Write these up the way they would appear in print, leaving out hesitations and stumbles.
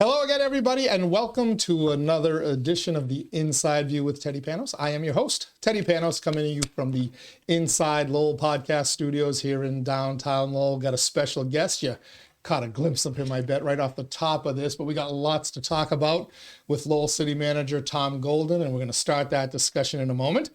Hello again, everybody, and welcome to another edition of the Inside View with Teddy Panos. I am your host, Teddy Panos, coming to you from the InsideLowell podcast studios here in downtown Lowell. Got a special guest. You caught a glimpse of him, I bet, right off the top of this, but we got lots to talk about with Lowell City Manager Tom Goldner, and we're going to start that discussion in a moment.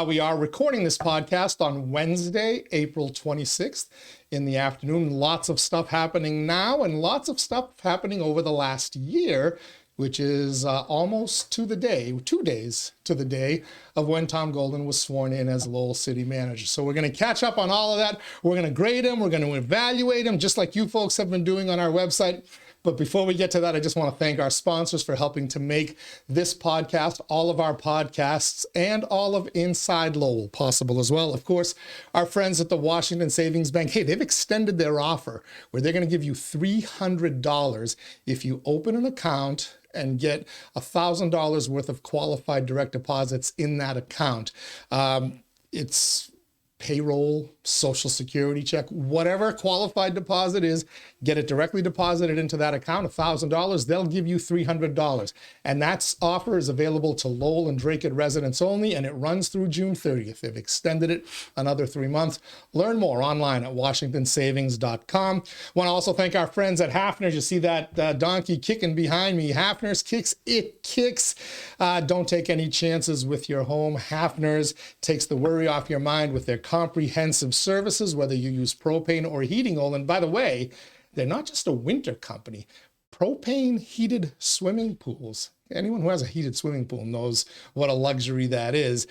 We are recording this podcast on Wednesday, April 26th. In the afternoon. Lots of stuff happening now and lots of stuff happening over the last year, which is almost to the day, 2 days to the day of when Tom Goldner was sworn in as Lowell City Manager. So we're going to catch up on all of that. We're going to grade him. We're going to evaluate him, just like you folks have been doing on our website. But before we get to that, I just want to thank our sponsors for helping to make this podcast, all of our podcasts, and all of InsideLowell possible as well. Of course, our friends at the Washington Savings Bank, hey, they've extended their offer where they're going to give you $300 if you open an account and get $1,000 worth of qualified direct deposits in that account. It's payroll, social security check, whatever qualified deposit is, get it directly deposited into that account, $1,000, they'll give you $300. And that offer is available to Lowell and Dracut residents only, and it runs through June 30th. They've extended it another 3 months. Learn more online at washingtonsavings.com. Want to also thank our friends at Hafner's. You see that donkey kicking behind me. Hafner's kicks, it kicks. Don't take any chances with your home. Hafner's takes the worry off your mind with their comprehensive services, whether you use propane or heating oil. And by the way, they're not just a winter company. Propane heated swimming pools. Anyone who has a heated swimming pool knows what a luxury that is.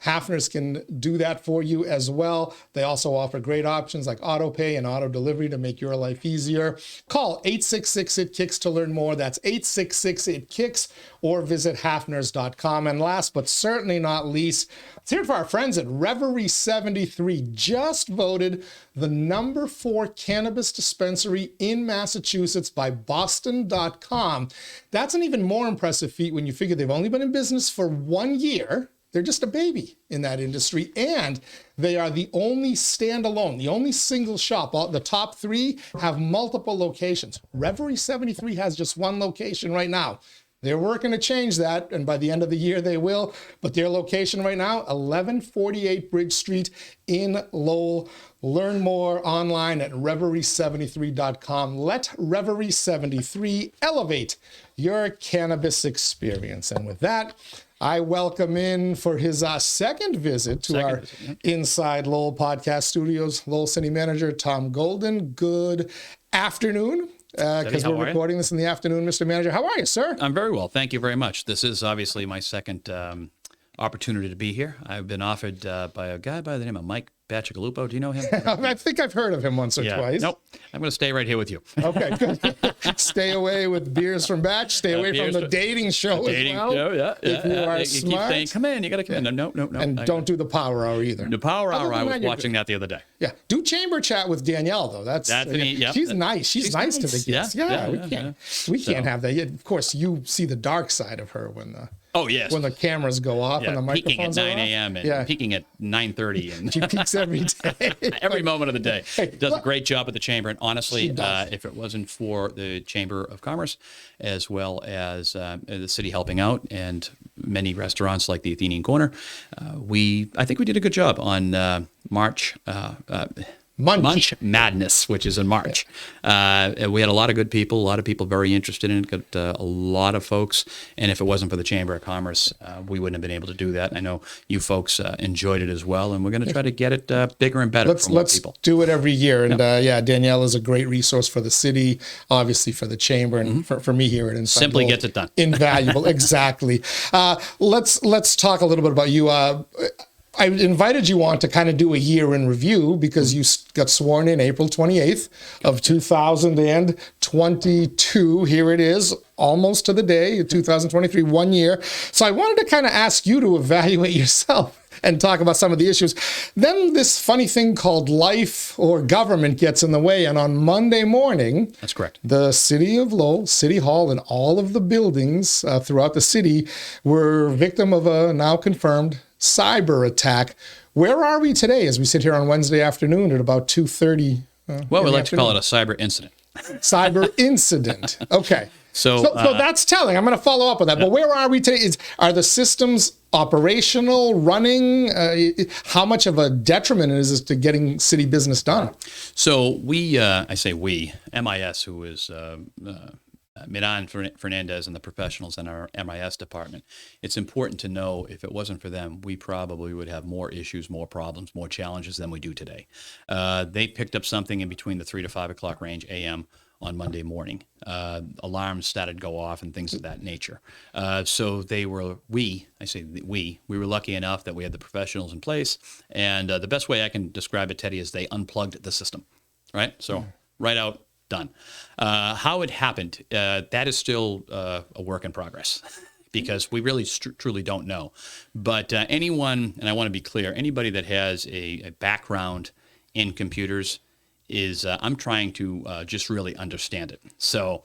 Hafner's can do that for you as well. They also offer great options like auto pay and auto delivery to make your life easier. Call 866-IT-KICKS to learn more. That's 866-IT-KICKS, or visit hafners.com. And last but certainly not least, let's hear it for our friends at Reverie 73, just voted the number 4 cannabis dispensary in Massachusetts by Boston.com. That's an even more impressive feat when you figure they've only been in business for 1 year. They're just a baby in that industry, and they are the only standalone, the only single shop. The top 3 have multiple locations. Reverie 73 has just 1 location right now. They're working to change that, and by the end of the year they will. But their location right now, 1148 Bridge Street in Lowell. Learn more online at reverie73.com. Let Reverie 73 elevate your cannabis experience. And with that, I welcome in for his second visit to our Inside Lowell podcast studios, Lowell City Manager Tom Goldner. Good afternoon, because we're recording this in the afternoon, Mr. Manager. How are you, sir? I'm very well. Thank you very much. This is obviously my second opportunity to be here. I've been offered by a guy by the name of Mike Bacigalupo. Do you know him? I think I've heard of him once or twice. Nope. I'm going to stay right here with you. Okay, good. Stay away with beers from Batch. Stay away from the dating show as well. Show, if you are you smart. keep saying, come in, you got to come in. No. And don't do the power hour either. The power hour, I was watching that the other day. Yeah. Do chamber chat with Danielle, though. She's nice. She's nice to the guests. We can't have that. Of course, you see the dark side of her when the... Oh, yes. When the cameras go off and the microphones peaking at 9 a.m. and peaking at 9:30. And she peaks every day. Every moment of the day. Does a great job at the chamber. And honestly, if it wasn't for the Chamber of Commerce, as well as the city helping out and many restaurants like the Athenian Corner, I think we did a good job on March Madness, which is in March. We had a lot of good people, a lot of people very interested in it, got a lot of folks. And if it wasn't for the Chamber of Commerce, we wouldn't have been able to do that. I know you folks enjoyed it as well, and we're going to try to get it bigger and better for more people. Let's do it every year. And Danielle is a great resource for the city, obviously for the Chamber, and for me here at Inside. Simply gets it done. Invaluable, exactly. Let's talk a little bit about you. I invited you on to kind of do a year in review because you got sworn in April 28th of 2022. Here it is, almost to the day, 2023, 1 year. So I wanted to kind of ask you to evaluate yourself and talk about some of the issues. Then this funny thing called life or government gets in the way. And on Monday morning, that's correct, the city of Lowell, City Hall, and all of the buildings throughout the city were victim of a now confirmed cyber attack. Where are we today as we sit here on Wednesday afternoon at about 2:30? Well, we like to call it a cyber incident. Cyber incident. Okay. So that's telling. I'm going to follow up on that. But where are we today? Are the systems operational, running? How much of a detriment is this to getting city business done? So I say we, MIS, who is Miran Fernandez and the professionals in our MIS department. It's important to know if it wasn't for them, we probably would have more issues, more problems, more challenges than we do today. They picked up something in between the 3 to 5 o'clock range a.m. on Monday morning. Alarms started to go off and things of that nature. So we were lucky enough that we had the professionals in place. And the best way I can describe it, Teddy, is they unplugged the system, right? So right out, done. How it happened, that is still a work in progress because we really truly don't know. But anyone, and I want to be clear, anybody that has a background in computers is I'm trying to just really understand it. So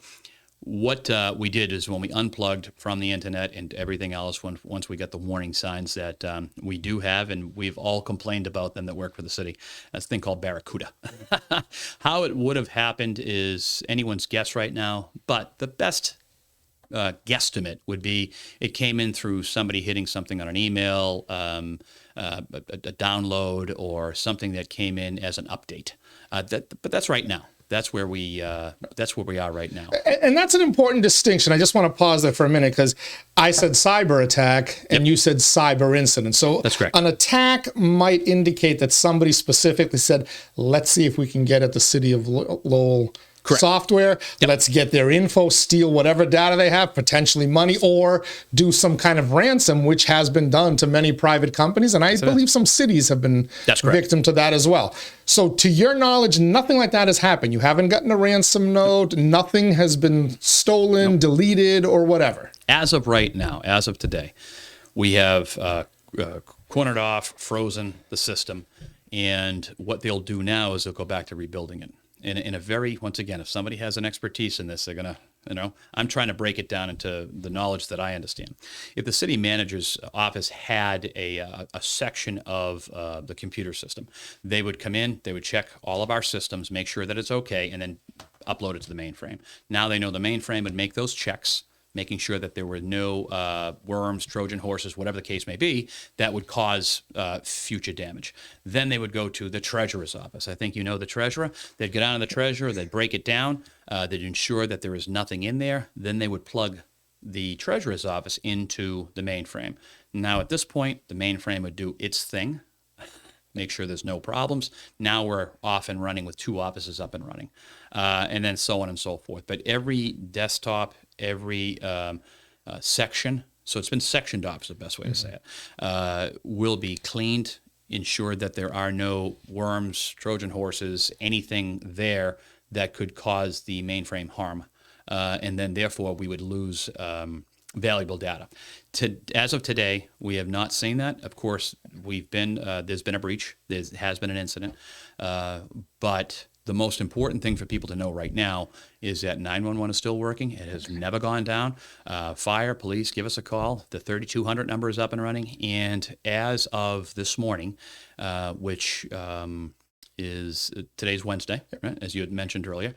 what we did is when we unplugged from the internet and everything else, once we got the warning signs that we do have, and we've all complained about them that work for the city, that's a thing called Barracuda. How it would have happened is anyone's guess right now, but the best guesstimate would be it came in through somebody hitting something on an email, a download, or something that came in as an update. But that's right now. That's where we are right now. And that's an important distinction. I just want to pause there for a minute because I said cyber attack and you said cyber incident. So that's correct. An attack might indicate that somebody specifically said, let's see if we can get at the city of Lowell software. Let's get their info, steal whatever data they have, potentially money, or do some kind of ransom, which has been done to many private companies. And I believe some cities have been victim to that as well. So to your knowledge, nothing like that has happened. You haven't gotten a ransom note. Nothing has been stolen, deleted, or whatever. As of right now, as of today, we have cornered off, frozen the system. And what they'll do now is they'll go back to rebuilding it. In a very, once again, if somebody has an expertise in this, they're going to, I'm trying to break it down into the knowledge that I understand. If the city manager's office had a section of the computer system, they would come in, they would check all of our systems, make sure that it's okay, and then upload it to the mainframe. Now they know the mainframe would make those checks, making sure that there were no worms, Trojan horses, whatever the case may be, that would cause future damage. Then they would go to the treasurer's office. I think you know the treasurer. They'd get on to the treasurer, they'd break it down, they'd ensure that there is nothing in there. Then they would plug the treasurer's office into the mainframe. Now at this point, the mainframe would do its thing, make sure there's no problems. Now we're off and running with 2 offices up and running, and then so on and so forth. But every desktop, every section, so it's been sectioned off is the best way to say it, will be cleaned, ensured that there are no worms, Trojan horses, anything there that could cause the mainframe harm. And then therefore we would lose valuable data. As of today, we have not seen that. Of course, there's been a breach. There has been an incident. But the most important thing for people to know right now is that 911 is still working. It has never gone down. Fire, police, give us a call. The 3200 number is up and running. And as of this morning, which is today's Wednesday, right, as you had mentioned earlier,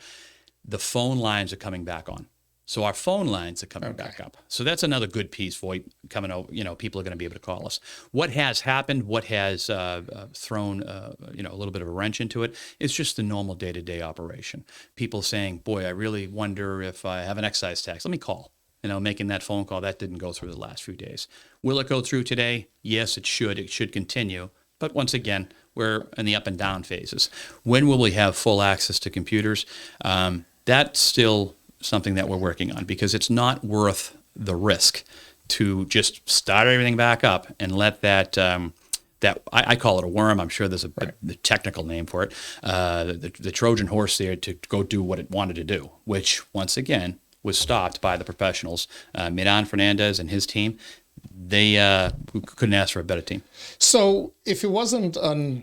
the phone lines are coming back on. So our phone lines are coming back up. So that's another good piece for coming over. People are going to be able to call us. What has happened, what has thrown a little bit of a wrench into it, is just the normal day-to-day operation. People saying, boy, I really wonder if I have an excise tax. Let me call. Making that phone call, that didn't go through the last few days. Will it go through today? Yes, it should. It should continue. But once again, we're in the up and down phases. When will we have full access to computers? That's still something that we're working on, because it's not worth the risk to just start everything back up and let that I call it a worm. I'm sure there's the technical name for it. The Trojan horse there to go do what it wanted to do, which once again was stopped by the professionals. Miran Fernandez and his team. They couldn't ask for a better team. So if it wasn't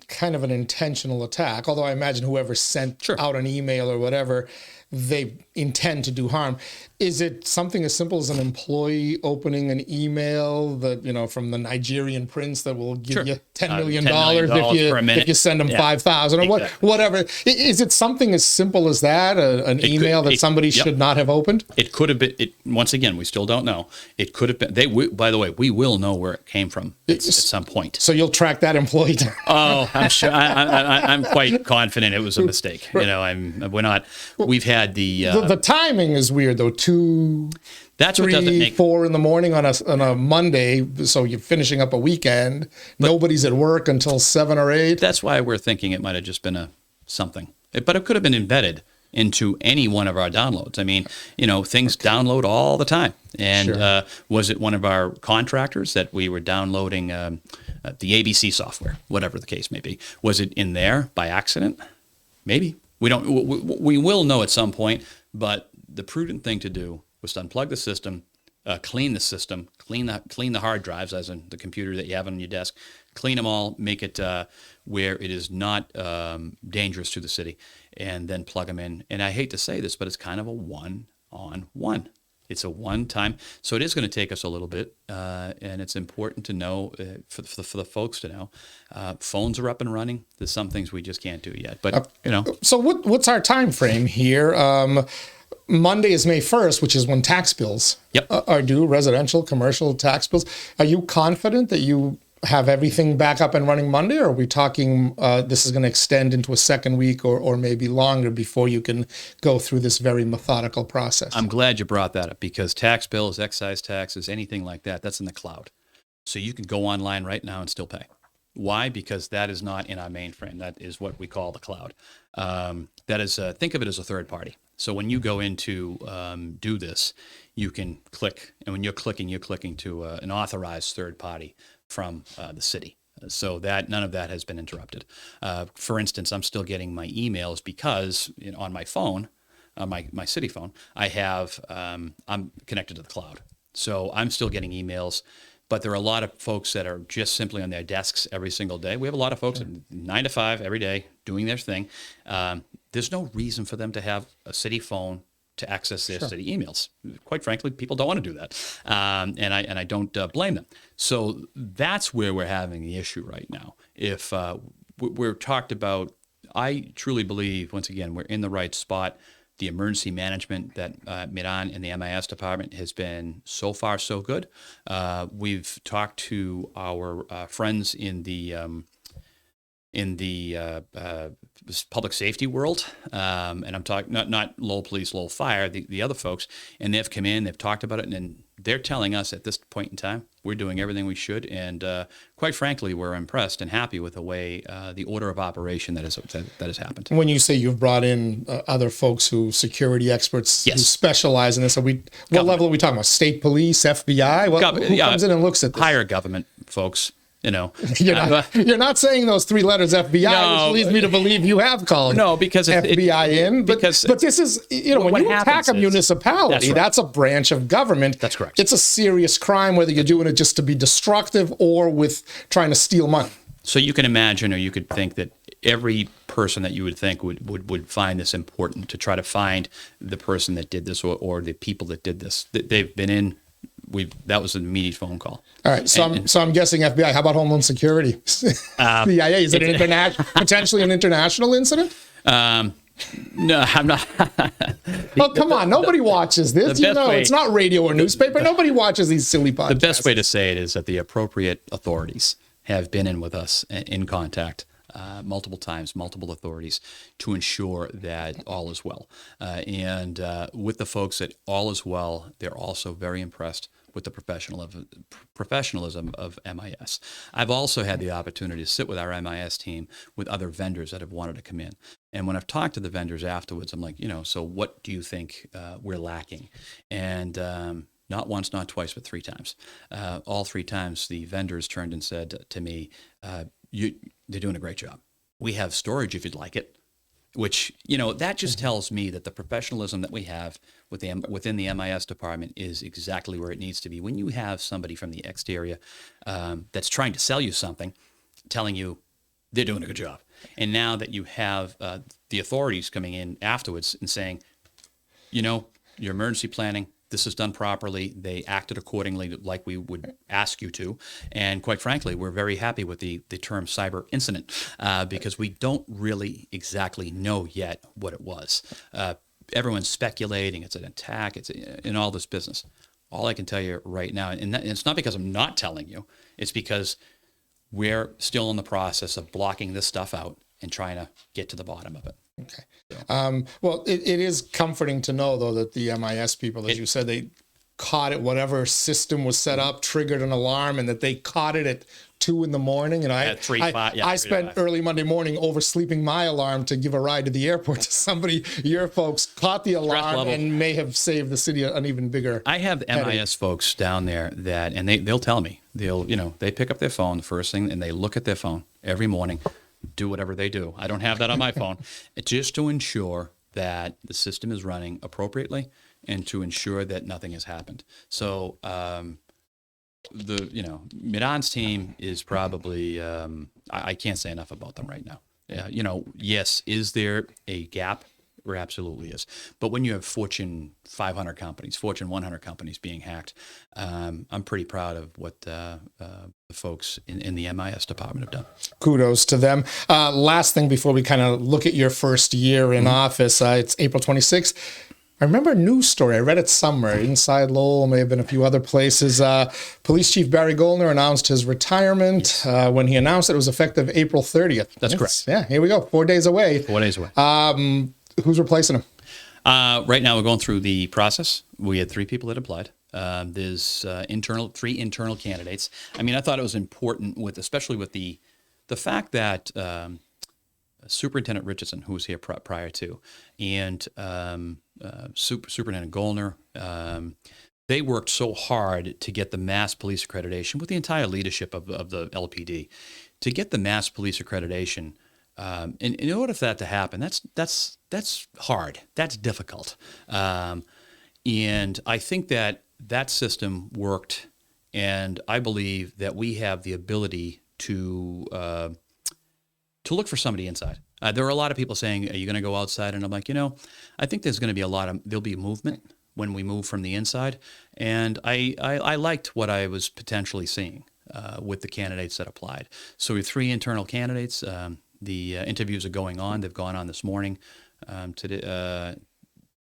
kind of an intentional attack, although I imagine whoever sent out an email or whatever, they intend to do harm. Is it something as simple as an employee opening an email that, from the Nigerian prince that will give you $10 million if you send them 5,000 or whatever? Is it something as simple as that, an email that somebody should not have opened? It could have been. Once again, we still don't know. It could have been. By the way, we will know where it came from at some point. So you'll track that employee down. Oh, I'm sure. I'm quite confident it was a mistake. We're not. We've had the timing is weird though. 2, that's 3, 4 in the morning on a Monday. So you're finishing up a weekend. Nobody's at work until 7 or 8. That's why we're thinking it might have just been something. But it could have been embedded into any one of our downloads. I mean, things download all the time. And was it one of our contractors that we were downloading the ABC software, whatever the case may be? Was it in there by accident? Maybe. We don't. We will know at some point. But the prudent thing to do was to unplug the system, clean the system, clean the hard drives, as in the computer that you have on your desk, clean them all, make it where it is not dangerous to the city, and then plug them in. And I hate to say this, but it's kind of a one-on-one. It's a one-time, so it is going to take us a little bit, and it's important to know, for the folks to know, phones are up and running. There's some things we just can't do yet, but So what's our time frame here? Monday is May 1st, which is when tax bills are due, residential, commercial tax bills. Are you confident that you have everything back up and running Monday, or are we talking this is going to extend into a second week or maybe longer before you can go through this very methodical process? I'm glad you brought that up, because tax bills, excise taxes, anything like that, that's in the cloud. So you can go online right now and still pay. Why? Because that is not in our mainframe. That is what we call the cloud. That is, think of it as a third party. So when you go into do this, you can click, and when you're clicking to an authorized third party from the city. So that none of that has been interrupted. For instance, I'm still getting my emails because on my phone, my city phone, I have I'm connected to the cloud. So I'm still getting emails. But there are a lot of folks that are just simply on their desks every single day. We have a lot of folks at 9 to 5 every day doing their thing. There's no reason for them to have a city phone to access their city emails. Quite frankly, people don't want to do that, and I don't blame them. So that's where we're having the issue right now. If we're talked about, I truly believe, once again, we're in the right spot. The emergency management that Miran and the MIS department has been so far so good. We've talked to our friends in the public safety world, and I'm talking not Lowell Police, Lowell Fire, the other folks, and they've come in, they've talked about it, and they're telling us at this point in time we're doing everything we should, and quite frankly, we're impressed and happy with the way the order of operation that has happened. When you say you've brought in other folks security experts who specialize in this, what level are we talking about? State police, FBI? Who comes in and looks at this? Higher government folks. You're not saying those 3 letters FBI, which leads me to believe you have called because FBI in. But this is, when you attack a municipality, that's a branch of government. That's correct. It's a serious crime, whether you're doing it just to be destructive or with trying to steal money. So you can imagine, or you could think that every person that you would think would find this important to try to find the person that did this or the people that did this. They've been in. That was an immediate phone call. All right, so I'm guessing FBI. How about Homeland Security? CIA, is it potentially an international incident? No, I'm not. Oh, come on. Nobody watches this. It's not radio or newspaper. Nobody watches these silly podcasts. The best way to say it is that the appropriate authorities have been in with us in contact multiple times, multiple authorities, to ensure that all is well. And with the folks at All Is Well, they're also very impressed with the professionalism of MIS. I've also had the opportunity to sit with our MIS team with other vendors that have wanted to come in. And when I've talked to the vendors afterwards, I'm like, so what do you think we're lacking? And not once, not twice, but 3 times. All 3 times the vendors turned and said to me, they're doing a great job. We have storage if you'd like it, which, that just tells me that the professionalism that we have within the MIS department is exactly where it needs to be. When you have somebody from the exterior that's trying to sell you something, telling you they're doing a good job. And now that you have the authorities coming in afterwards and saying, your emergency planning, this is done properly. They acted accordingly like we would ask you to. And quite frankly, we're very happy with the term cyber incident because we don't really exactly know yet what it was. Everyone's speculating it's an attack, it's in all this business. All I can tell you right now, and it's not because I'm not telling you, it's because we're still in the process of blocking this stuff out and trying to get to the bottom of it. Okay. Well, it is comforting to know, though, that the MIS people, as you said, they caught it, whatever system was set up, triggered an alarm, and that they caught it at 2 a.m. And I spent early Monday morning oversleeping my alarm to give a ride to the airport to somebody. Your folks caught the alarm and may have saved the city an even bigger. I have MIS folks down there and they'll tell me, they pick up their phone the first thing and they look at their phone every morning, do whatever they do. I don't have that on my phone, just to ensure that the system is running appropriately and to ensure that nothing has happened. So, Midan's team is probably, I can't say enough about them right now. Yes, is there a gap? There absolutely is. But when you have Fortune 500 companies, Fortune 100 companies being hacked, I'm pretty proud of what the folks in the MIS department have done. Kudos to them. Last thing before we kind of look at your first year in office, it's April 26th. I remember a news story. I read it somewhere. InsideLowell, may have been a few other places. Police Chief Barry Goldner announced his retirement. When he announced it was effective April 30th. That's correct. Yeah, here we go. 4 days away. 4 days away. Who's replacing him? Right now, we're going through the process. We had 3 people that applied. There's 3 internal candidates. I mean, I thought it was important, especially with the fact that Superintendent Richardson, who was here prior to, and Superintendent Goldner, they worked so hard to get the Mass Police accreditation with the entire leadership of the LPD, to get the Mass Police accreditation. And in order for that to happen, that's hard. That's difficult. And I think that system worked, and I believe that we have the ability to look for somebody inside. There are a lot of people saying, "Are you going to go outside?" And I'm like, I think there's going to be there'll be movement when we move from the inside. And I liked what I was potentially seeing with the candidates that applied. So we have 3 internal candidates. The interviews are going on. They've gone on this morning. Today,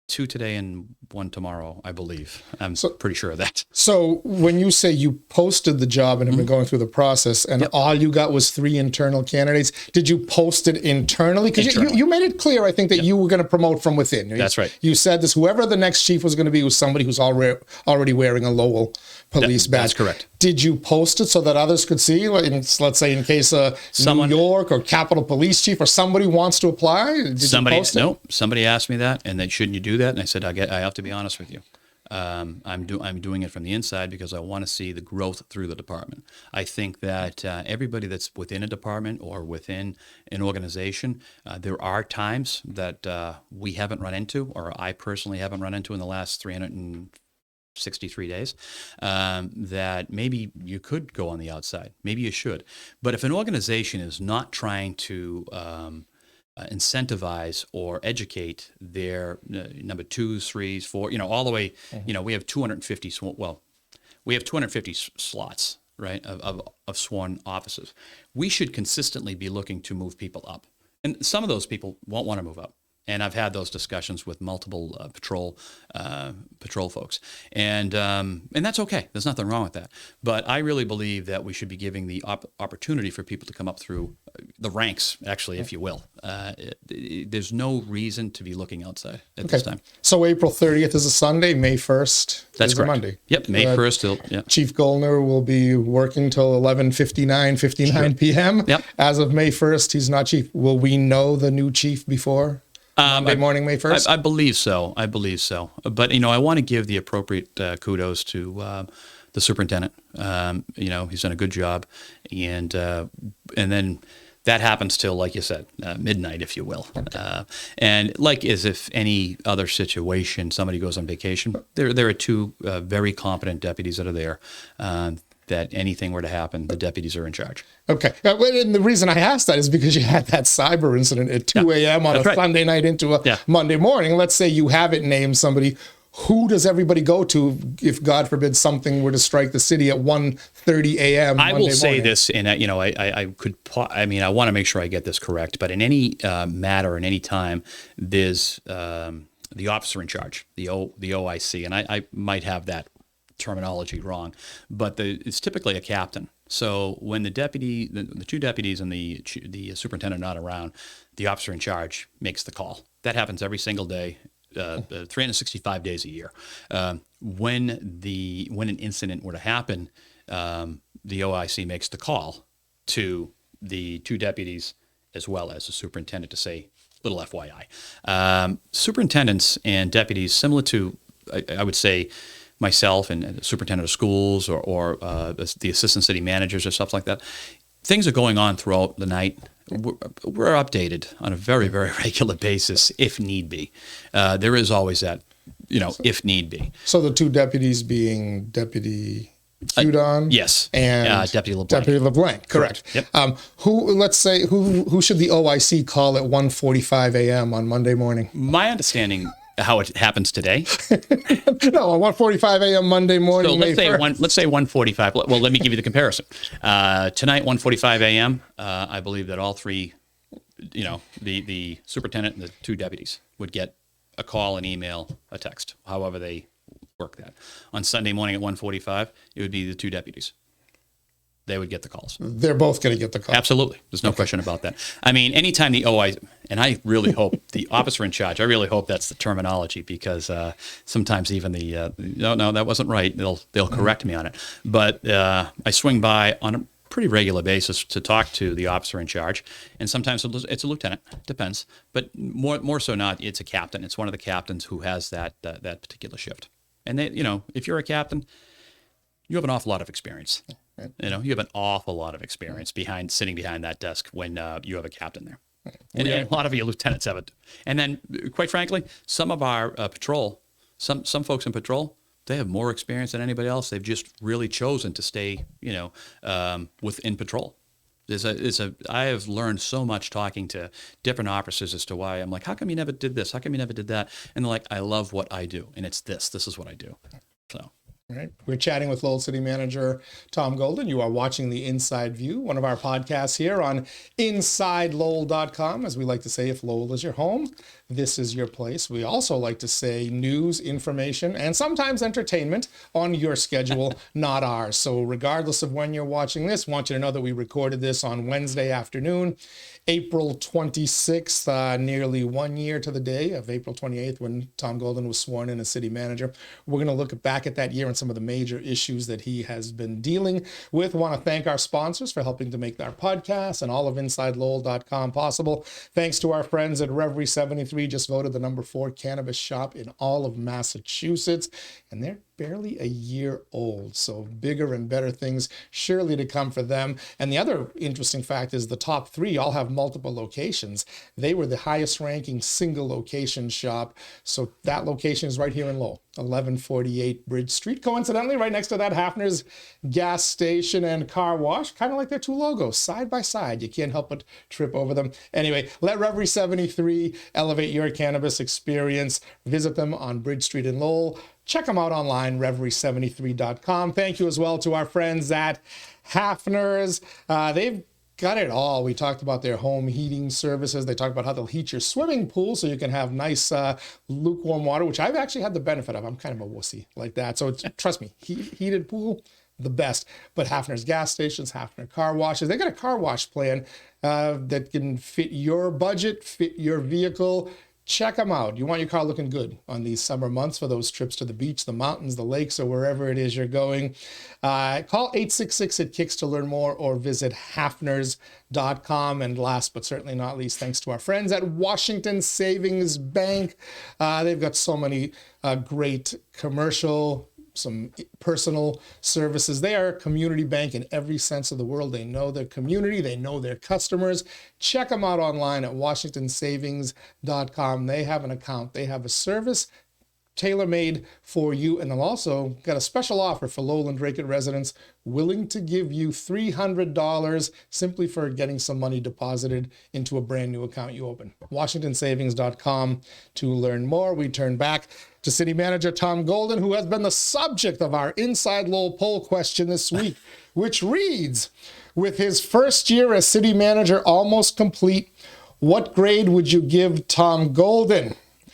2 today and 1 tomorrow, I believe. I'm pretty sure of that. So when you say you posted the job and have been going through the process and all you got was 3 internal candidates, did you post it internally? Because you made it clear, I think, that you were going to promote from within. That's right. You said this, whoever the next chief was going to be was somebody who's already wearing a Lowell police badge. That's correct. Did you post it so that others could see? Let's say in case New York or Capitol Police Chief or somebody wants to apply? Did you post it? No, somebody asked me that, and they shouldn't you do that? And I said, I have to be honest with you. I'm doing it from the inside because I want to see the growth through the department. I think that everybody that's within a department or within an organization, there are times that we haven't run into, or I personally haven't run into in the last 363 days, that maybe you could go on the outside. Maybe you should. But if an organization is not trying to incentivize or educate their number 2s, 3s, 4, all the way, we have 250, we have 250 slots, right, of sworn officers. We should consistently be looking to move people up. And some of those people won't want to move up. And I've had those discussions with multiple patrol folks, and that's okay. There's nothing wrong with that. But I really believe that we should be giving the opportunity for people to come up through the ranks, actually, if you will. There's no reason to be looking outside at this time. So April 30th is a Sunday. May 1st That's is correct. a Monday. Yep, May 1st. Yeah. Chief Goldner will be working till 59 p.m. Yep. As of May 1st, he's not chief. Will we know the new chief before? Monday morning, May 1st? I believe so. But, I want to give the appropriate kudos to the superintendent. He's done a good job. And then that happens till, like you said, midnight, if you will. Okay. And like as if any other situation, somebody goes on vacation, there are 2 very competent deputies that are there. that anything were to happen, the deputies are in charge. Okay. And the reason I asked that is because you had that cyber incident at 2 a.m. on a Sunday night into a Monday morning. Let's say you haven't named somebody. Who does everybody go to if, God forbid, something were to strike the city at 1:30 a.m. I will say this, and I want to make sure I get this correct, but in any matter, in any time, there's the officer in charge, the OIC, and I might have that terminology wrong, but it's typically a captain. So when the two deputies and the superintendent are not around, the officer in charge makes the call. That happens every single day. 365 days a year. When an incident were to happen, the OIC makes the call to the two deputies as well as the superintendent to say, little FYI. Superintendents and deputies, similar to, I would say, myself and the superintendent of schools or the assistant city managers or stuff like that, things are going on throughout the night. We're updated on a very, very regular basis if need be. There is always that, if need be. So the two deputies being Deputy Hudon, yes, and Deputy LeBlanc. Deputy LeBlanc, correct. Yep. Who should the OIC call at 1:45 a.m. on Monday morning? My understanding, how it happens today. No, on 1:45 a.m. Monday morning. So let's say 1:45. Well, let me give you the comparison. Tonight, 1:45 a.m. I believe that all three, the superintendent and the two deputies would get a call, an email, a text, however they work that. On Sunday morning at 1:45, it would be the two deputies. They would get the calls. They're both going to get the call. Absolutely. There's no question about that. I mean, anytime the OI, and I really hope the officer in charge, I really hope that's the terminology, because sometimes even no, that wasn't right. They'll correct me on it. But I swing by on a pretty regular basis to talk to the officer in charge. And sometimes it's a lieutenant, depends. But more so not, it's a captain. It's one of the captains who has that particular shift. And they, if you're a captain, you have an awful lot of experience. You have an awful lot of experience sitting behind that desk when you have a captain there. And a lot of your lieutenants have it. And then, quite frankly, some of our patrol, some folks in patrol, they have more experience than anybody else. They've just really chosen to stay, within patrol. I have learned so much talking to different officers as to why I'm like, how come you never did this? How come you never did that? And they're like, I love what I do. And it's this. This is what I do. So. All right. We're chatting with Lowell City Manager Tom Golden. You are watching the Inside View, one of our podcasts here on InsideLowell.com. As we like to say, if Lowell is your home, this is your place. We also like to say news, information, and sometimes entertainment on your schedule, not ours. So regardless of when you're watching this, I want you to know that we recorded this on Wednesday afternoon, April 26th, nearly 1 year to the day of April 28th when Tom Golden was sworn in as city manager. We're going to look back at that year and some of the major issues that he has been dealing with. I want to thank our sponsors for helping to make our podcast and all of InsideLowell.com possible. Thanks to our friends at Reverie 73, just voted the number 4 cannabis shop in all of Massachusetts, and they're barely a year old. So bigger and better things surely to come for them. And the other interesting fact is the top 3 all have multiple locations. They were the highest ranking single location shop. So that location is right here in Lowell, 1148 Bridge Street. Coincidentally, right next to that Hafner's gas station and car wash, kind of like their two logos side by side. You can't help but trip over them. Anyway, let Reverie 73 elevate your cannabis experience. Visit them on Bridge Street in Lowell. Check them out online, reverie73.com. Thank you as well to our friends at Hafner's. They've got it all. We talked about their home heating services. They talked about how they'll heat your swimming pool so you can have nice lukewarm water, which I've actually had the benefit of. I'm kind of a wussy like that. So trust me, heated pool, the best. But Hafner's gas stations, Hafner car washes, they got a car wash plan that can fit your budget, fit your vehicle. Check them out. You want your car looking good on these summer months for those trips to the beach, the mountains, the lakes, or wherever it is you're going. Call 866-KICKS to learn more or visit hafners.com. And last but certainly not least, thanks to our friends at Washington Savings Bank. They've got so many great commercial, some personal services. They are a community bank in every sense of the word. They know their community. They know their customers. Check them out online at washingtonsavings.com. They have an account. They have a service. tailor-made for you. And they'll also got a special offer for Lowland Draycott residents, willing to give you $300 simply for getting some money deposited into a brand new account you open. WashingtonSavings.com to learn more. We turn back to City Manager Tom Goldner, who has been the subject of our Inside Lowell poll question this week, which reads, with his first year as city manager almost complete, what grade would you give Tom Goldner?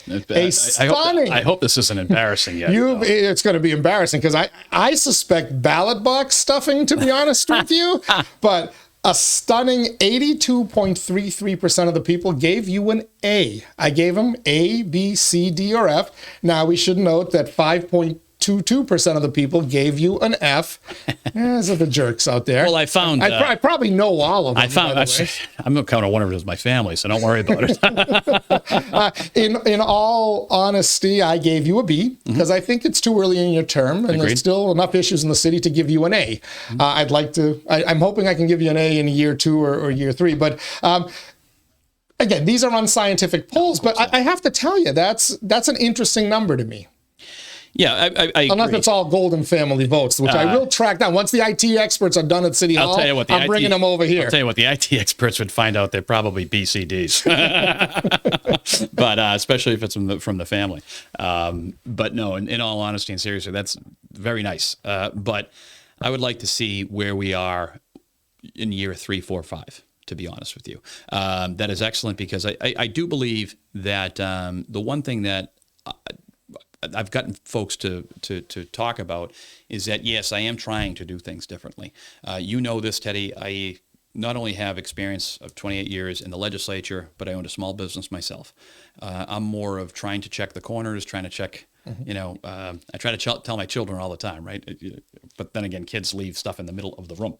I hope this isn't embarrassing yet. It's going to be embarrassing because I suspect ballot box stuffing, to be honest with you. But a stunning 82.33% of the people gave you an A. I gave them A, B, C, D, or F. Now, we should note that 5.22% of the people gave you an F. Those are the jerks out there. Well, I found... I probably know all of them. I'm going to count on one of it as my family, so don't worry about it. In all honesty, I gave you a B because I think it's too early in your term, and there's still enough issues in the city to give you an A. I'm hoping I can give you an A in year 2 or year 3, but... again, these are unscientific polls, but I have to tell you, that's an interesting number to me. Yeah, I unless agree. it's all Golden family votes, which I will track down. Once the IT experts are done at City Hall, I'm bringing them over here. I'll tell you what, the IT experts would find out they're probably BCDs, but especially if it's from the family. But no, in all honesty and seriously, that's very nice. But I would like to see where we are in year 3, 4, 5. To be honest with you, that is excellent because I do believe that the one thing that I've gotten folks to talk about is that, yes, I am trying to do things differently. You know this, Teddy. I not only have experience of 28 years in the legislature, but I owned a small business myself. I'm more of trying to check the corners, trying to check, I try to tell my children all the time, right? But then again, kids leave stuff in the middle of the room.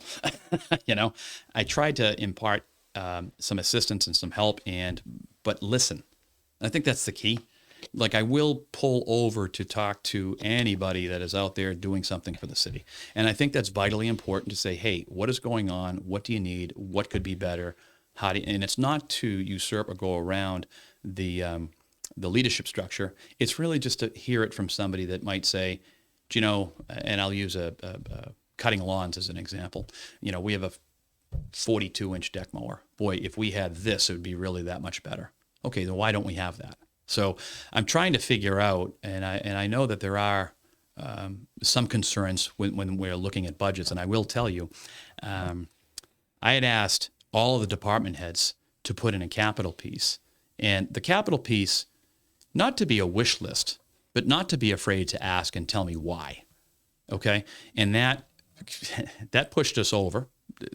I tried to impart some assistance and some help, but listen. I think that's the key. Like, I will pull over to talk to anybody that is out there doing something for the city. And I think that's vitally important to say, hey, what is going on? What do you need? What could be better? And it's not to usurp or go around the leadership structure. It's really just to hear it from somebody that might say, and I'll use a cutting lawns as an example. We have a 42-inch deck mower. Boy, if we had this, it would be really that much better. Okay, then why don't we have that? So I'm trying to figure out, and I know that there are some concerns when we're looking at budgets, and I will tell you, I had asked all of the department heads to put in a capital piece, and the capital piece, not to be a wish list, but not to be afraid to ask and tell me why, okay? And that pushed us over.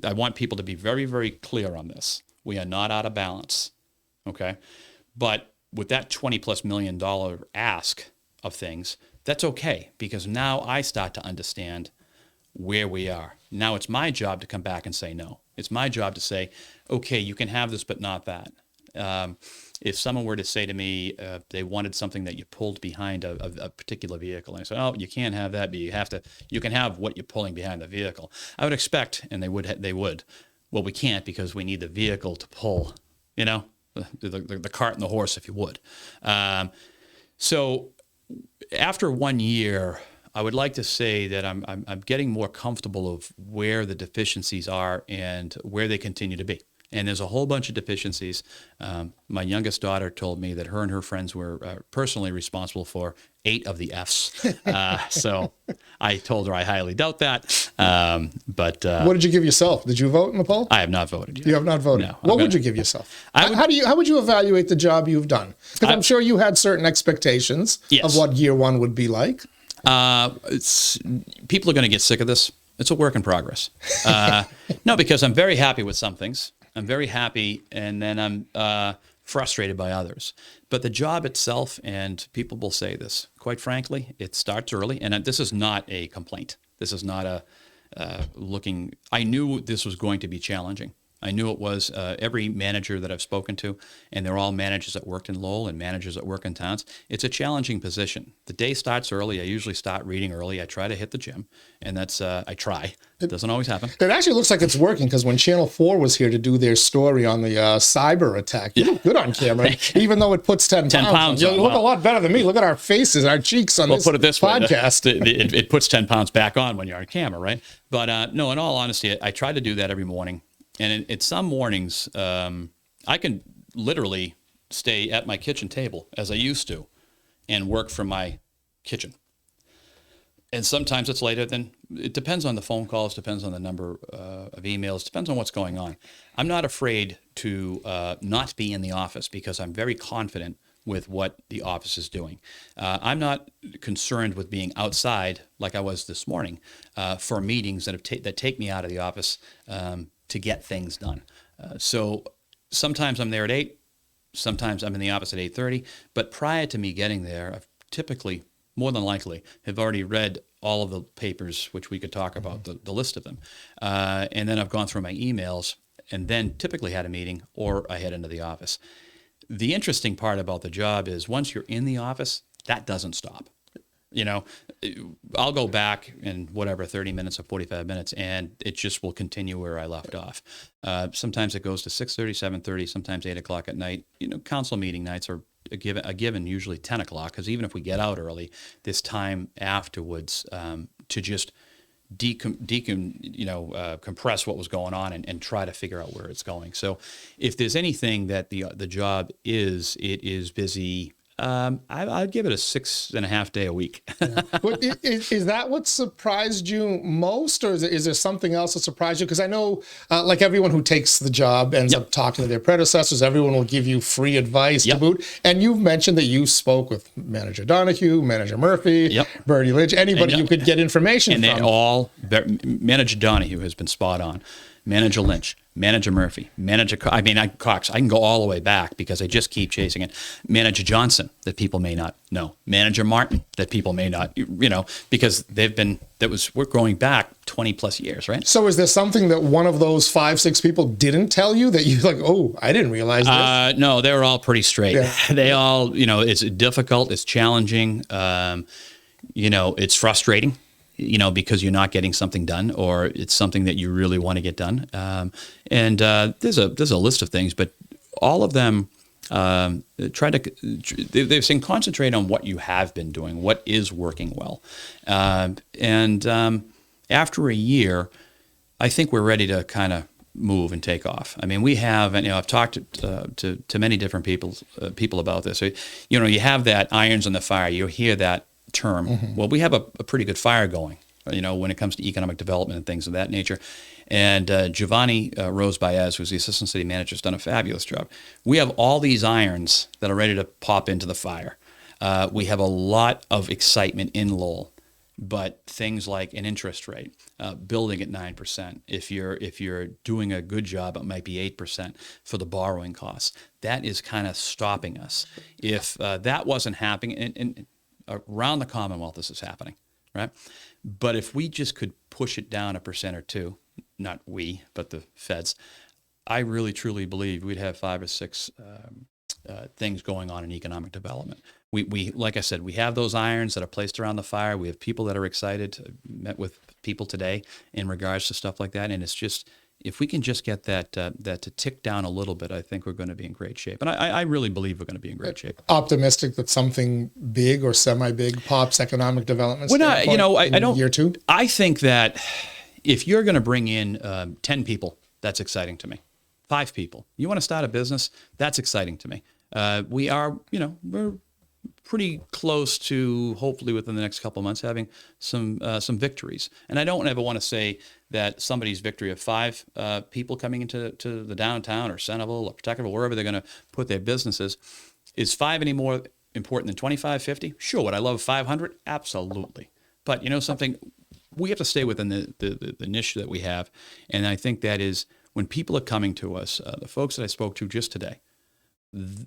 I want people to be very, very clear on this. We are not out of balance, okay? But with that $20+ million ask of things, that's okay, because now I start to understand where we are. Now it's my job to come back and say no. It's my job to say, okay, you can have this, but not that. If someone were to say to me they wanted something that you pulled behind a particular vehicle, and I said, oh, you can't have that, but you can have what you're pulling behind the vehicle. I would expect, and they would. Well, we can't because we need the vehicle to pull, the cart and the horse, if you would. So after 1 year, I would like to say that I'm getting more comfortable of where the deficiencies are and where they continue to be. And there's a whole bunch of deficiencies. My youngest daughter told me that her and her friends were personally responsible for 8 of the Fs. So I told her I highly doubt that. But what did you give yourself? Did you vote in the poll? I have not voted yet. You have not voted? No. What would you give yourself? How would you evaluate the job you've done? Because I'm sure you had certain expectations of what year 1 would be like. People are going to get sick of this. It's a work in progress. No, because I'm very happy with some things. I'm very happy, and then I'm frustrated by others. But the job itself, and people will say this, quite frankly, it starts early, and this is not a complaint. This is not I knew this was going to be challenging. I knew it was. Every manager that I've spoken to, and they're all managers that worked in Lowell and managers that work in towns, it's a challenging position. The day starts early. I usually start reading early. I try to hit the gym, and that's I try. It doesn't always happen. It actually looks like it's working, because when Channel 4 was here to do their story on the cyber attack, you look good on camera, even though it puts 10 pounds on. You look a lot better than me. Look at our faces, our cheeks on this put it this podcast. Way, it puts 10 pounds back on when you're on camera, right? But no, in all honesty, I try to do that every morning. And at some mornings, I can literally stay at my kitchen table, as I used to, and work from my kitchen. And sometimes it's later than, it depends on the phone calls, depends on the number of emails, depends on what's going on. I'm not afraid to not be in the office, because I'm very confident with what the office is doing. I'm not concerned with being outside like I was this morning for meetings that take me out of the office to get things done. So sometimes I'm there at 8, sometimes I'm in the office at 8:30, but prior to me getting there, I've typically, more than likely, have already read all of the papers, which we could talk about, the list of them. And then I've gone through my emails, and then typically had a meeting, or I head into the office. The interesting part about the job is once you're in the office, that doesn't stop. You know, I'll go back in 30 minutes or 45 minutes, and it just will continue where I left off. Sometimes it goes to 6:30, 7:30, sometimes 8 o'clock at night. You know, council meeting nights are a given usually 10 o'clock, because even if we get out early, there's time afterwards to just compress what was going on and try to figure out where it's going. So if there's anything that the job is, it is busy. I'd give it a 6.5 day a week. Is that what surprised you most, or is there something else that surprised you? Because I know, like everyone who takes the job ends up talking to their predecessors. Everyone will give you free advice to boot. And you've mentioned that you spoke with Manager Donahue, Manager Murphy, Bertie Lynch, anybody you could get information from. And they all, Manager Donahue has been spot on. Manager Lynch, Manager Murphy, Cox. I can go all the way back, because I just keep chasing it. Manager Johnson, that people may not know. Manager Martin, that people may not, because we're going back 20 plus years, right? So is there something that one of those 5-6 people didn't tell you that you like, oh, I didn't realize this? No, they were all pretty straight. Yeah. They all, it's difficult, it's challenging, it's frustrating. Because you're not getting something done, or it's something that you really want to get done. There's a list of things, but all of them they're saying concentrate on what you have been doing, what is working well. After a year, I think we're ready to kind of move and take off. I mean, we have, and I've talked to many different people about this. So, you have that irons in the fire. You hear that term. Well, we have a pretty good fire going, when it comes to economic development and things of that nature. And Giovanni Rose Baez, who's the assistant city manager, has done a fabulous job. We have all these irons that are ready to pop into the fire. We have a lot of excitement in Lowell, but things like an interest rate, building at 9%. If you're doing a good job, it might be 8% for the borrowing costs. That is kind of stopping us. If that wasn't happening, and around the Commonwealth this is happening, right? But if we just could push it down 1% or 2%, not we, but the feds, I really truly believe we'd have 5 or 6 things going on in economic development. We like I said, we have those irons that are placed around the fire. We have people that are excited. I met with people today in regards to stuff like that, and it's just, if we can just get that to tick down a little bit, I think we're going to be in great shape. And I really believe we're going to be in great shape. Optimistic that something big or semi-big pops economic development. Well, I don't. Year 2. I think that if you're going to bring in 10 people, that's exciting to me. 5 people. You want to start a business? That's exciting to me. We are, we're pretty close to, hopefully within the next couple of months, having some victories. And I don't ever want to say that somebody's victory of 5 people coming into the downtown or Centerville or Pawtucket, wherever they're going to put their businesses, is 5 any more important than 25, 50? Sure. Would I love 500? Absolutely. But something, we have to stay within the niche that we have. And I think that is when people are coming to us, the folks that I spoke to just today,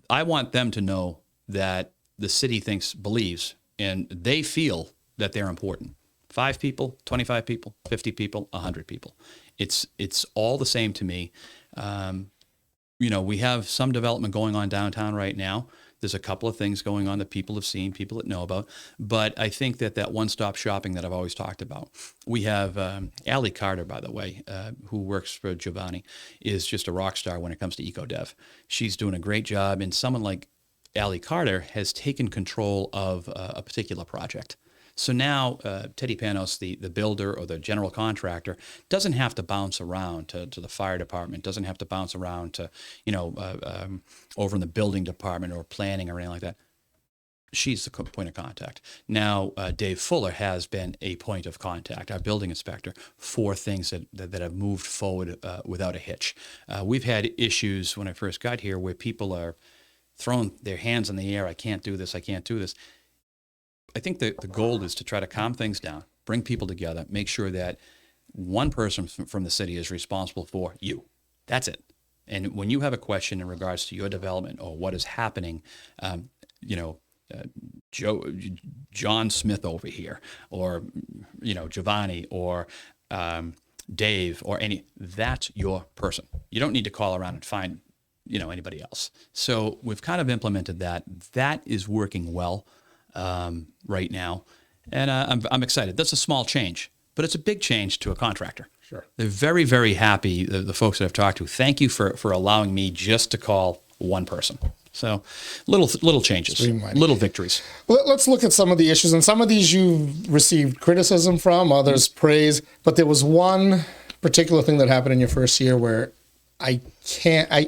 I want them to know that the city believes, and they feel that they're important. 5 people, 25 people, 50 people, 100 people. It's all the same to me. We have some development going on downtown right now. There's a couple of things going on that people have seen, people that know about. But I think that one-stop shopping that I've always talked about. We have Allie Carter, by the way, who works for Giovanni, is just a rock star when it comes to eco-dev. She's doing a great job, and someone like Allie Carter has taken control of a particular project. So now Teddy Panos, the builder or the general contractor, doesn't have to bounce around to the fire department, doesn't have to bounce around to, over in the building department or planning or anything like that. She's the point of contact. Now, Dave Fuller has been a point of contact, our building inspector, for things that have moved forward without a hitch. We've had issues when I first got here where people are throwing their hands in the air. I can't do this. I can't do this. I think the goal is to try to calm things down, bring people together, make sure that one person from the city is responsible for you. That's it. And when you have a question in regards to your development or what is happening, John Smith over here, or Giovanni, or Dave, or that's your person. You don't need to call around and find anybody else. So we've kind of implemented that. That is working well right now, and I'm excited. That's a small change, but it's a big change to a contractor. Sure, they're very, very happy. The folks that I've talked to, thank you for allowing me just to call one person. So little changes, little victories. Well, let's look at some of the issues, and some of these you've received criticism from, others praise. But there was one particular thing that happened in your first year where I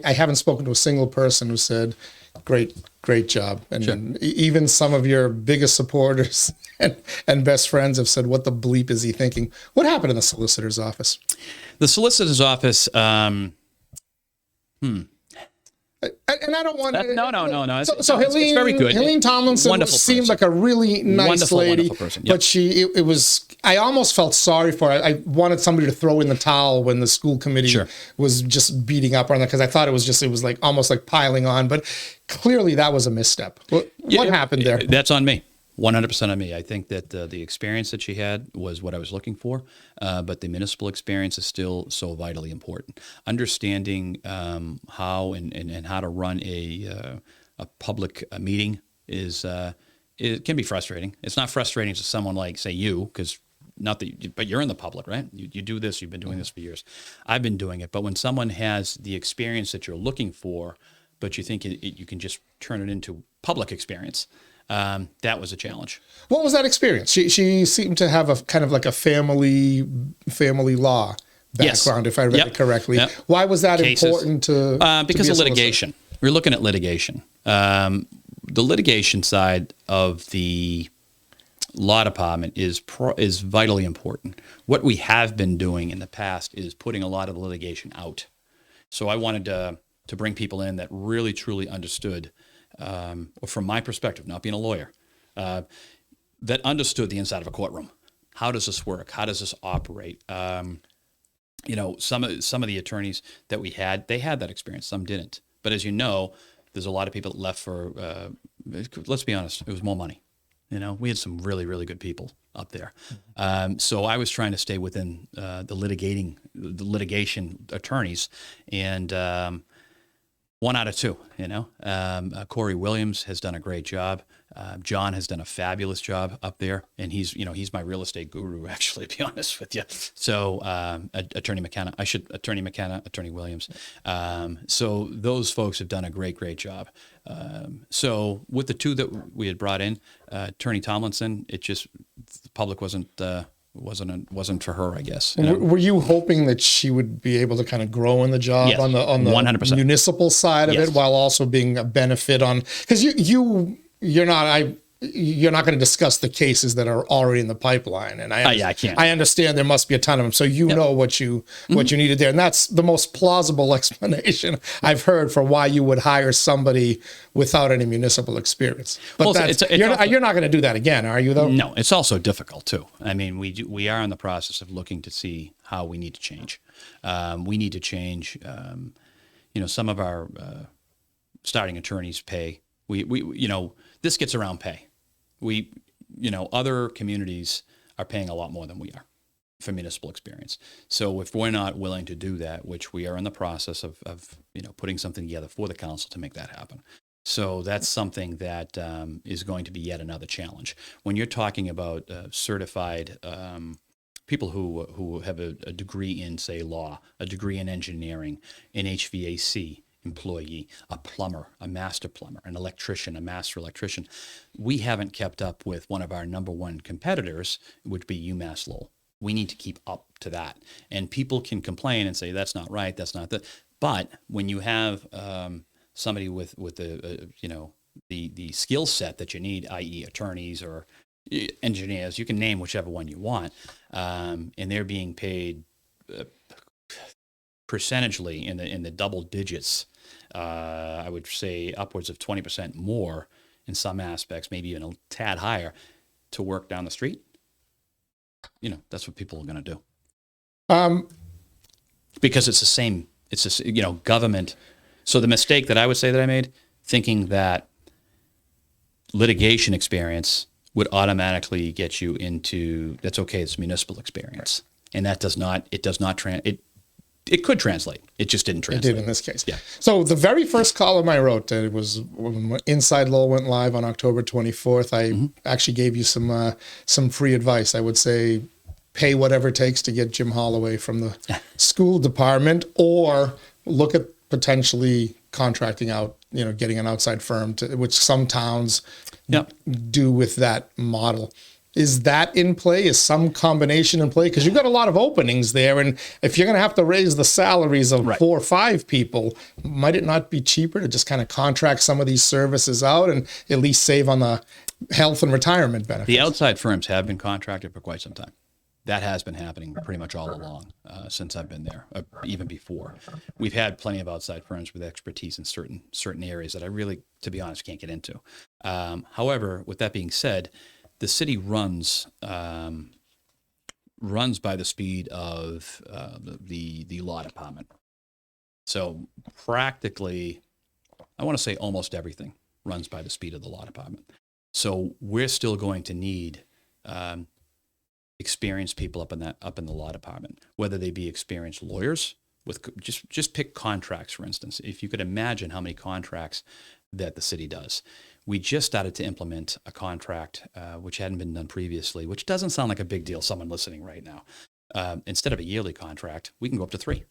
haven't spoken to a single person who said, Great job. And sure. Even some of your biggest supporters and best friends have said, what the bleep is he thinking? What happened in the solicitor's office? The solicitor's office, And I don't want to... No. So Helene, it's very good. Helene Tomlinson seemed like a really nice lady. Wonderful person. Yep. But it was... I almost felt sorry for her. I wanted somebody to throw in the towel when the school committee sure. was just beating up on her, because I thought it was like almost like piling on. But clearly that was a misstep. What happened there? That's on me. 100% on me. I think that the experience that she had was what I was looking for, but the municipal experience is still so vitally important. Understanding how and how to run a public meeting it can be frustrating. It's not frustrating to someone like, say, you, because but you're in the public, right? You do this. You've been doing this for years. I've been doing it. But when someone has the experience that you're looking for, but you think you can just turn it into public experience, that was a challenge. What was that experience? She seemed to have a kind of like a family law background, if I read it correctly. Yep. Why was that important to? Because of litigation. We're looking at litigation. The litigation side of the law department is vitally important. What we have been doing in the past is putting a lot of litigation out. So I wanted to bring people in that really truly understood. Or from my perspective, not being a lawyer, that understood the inside of a courtroom. How does this work? How does this operate? Some of the attorneys that we had, they had that experience. Some didn't. But as you know, there's a lot of people that left for, let's be honest, it was more money. We had some really, really good people up there. So I was trying to stay within the litigation attorneys, and one out of two, Corey Williams has done a great job. John has done a fabulous job up there, and he's my real estate guru, actually, to be honest with you. So Attorney McKenna, Attorney Williams. So those folks have done a great job. So with the two that we had brought in, Attorney Tomlinson, the public wasn't for her, I guess. Were you hoping that she would be able to kind of grow in the job yes, on the 100%. Municipal side of yes. it, while also being a benefit on, because you're not going to discuss the cases that are already in the pipeline, and I can't. I understand there must be a ton of them, so yep. know what you needed there, and that's the most plausible explanation I've heard for why you would hire somebody without any municipal experience. But you're not going to do that again, are you? Though no, it's also difficult too. I mean, we are in the process of looking to see how we need to change. We need to change. Some of our starting attorneys' pay. This gets around pay. Other communities are paying a lot more than we are. for municipal experience. So if we're not willing to do that, which we are in the process of putting something together for the council to make that happen. So that's something that is going to be yet another challenge. When you're talking about certified people who have a degree in, say, law, a degree in engineering, an HVAC employee, a plumber, a master plumber, an electrician, a master electrician, we haven't kept up with one of our number one competitors, which would be UMass Lowell. We need to keep up to that. And people can complain and say, that's not right, that's not that. But when you have somebody with the skill set that you need, i.e. attorneys or engineers, you can name whichever one you want, and they're being paid percentagely in the double digits, I would say upwards of 20% more in some aspects, maybe even a tad higher, to work down the street. That's what people are going to do. Because it's the same, government. So the mistake that I would say that I made, thinking that litigation experience would automatically get you into, that's okay, it's municipal experience. And that it could translate. It just didn't translate. It did in this case. Yeah. So the very first column I wrote, it was when InsideLowell went live on October 24th. I actually gave you some free advice. I would say pay whatever it takes to get Jim Holloway from the school department, or look at potentially contracting out, getting an outside firm, which some towns do with that model. Is that in play? Is some combination in play? Because you've got a lot of openings there, and if you're going to have to raise the salaries of 4 or 5 people, might it not be cheaper to just kind of contract some of these services out and at least save on the health and retirement benefits? The outside firms have been contracted for quite some time. That has been happening pretty much all along since I've been there, even before. We've had plenty of outside firms with expertise in certain areas that I really, to be honest, can't get into. However, with that being said, the city runs by the speed of the law department. So practically, I want to say almost everything runs by the speed of the law department. So we're still going to need experienced people up in the law department, whether they be experienced lawyers with just pick contracts, for instance. If you could imagine how many contracts that the city does. We just started to implement a contract, which hadn't been done previously, which doesn't sound like a big deal, someone listening right now. Instead of a yearly contract, we can go up to 3.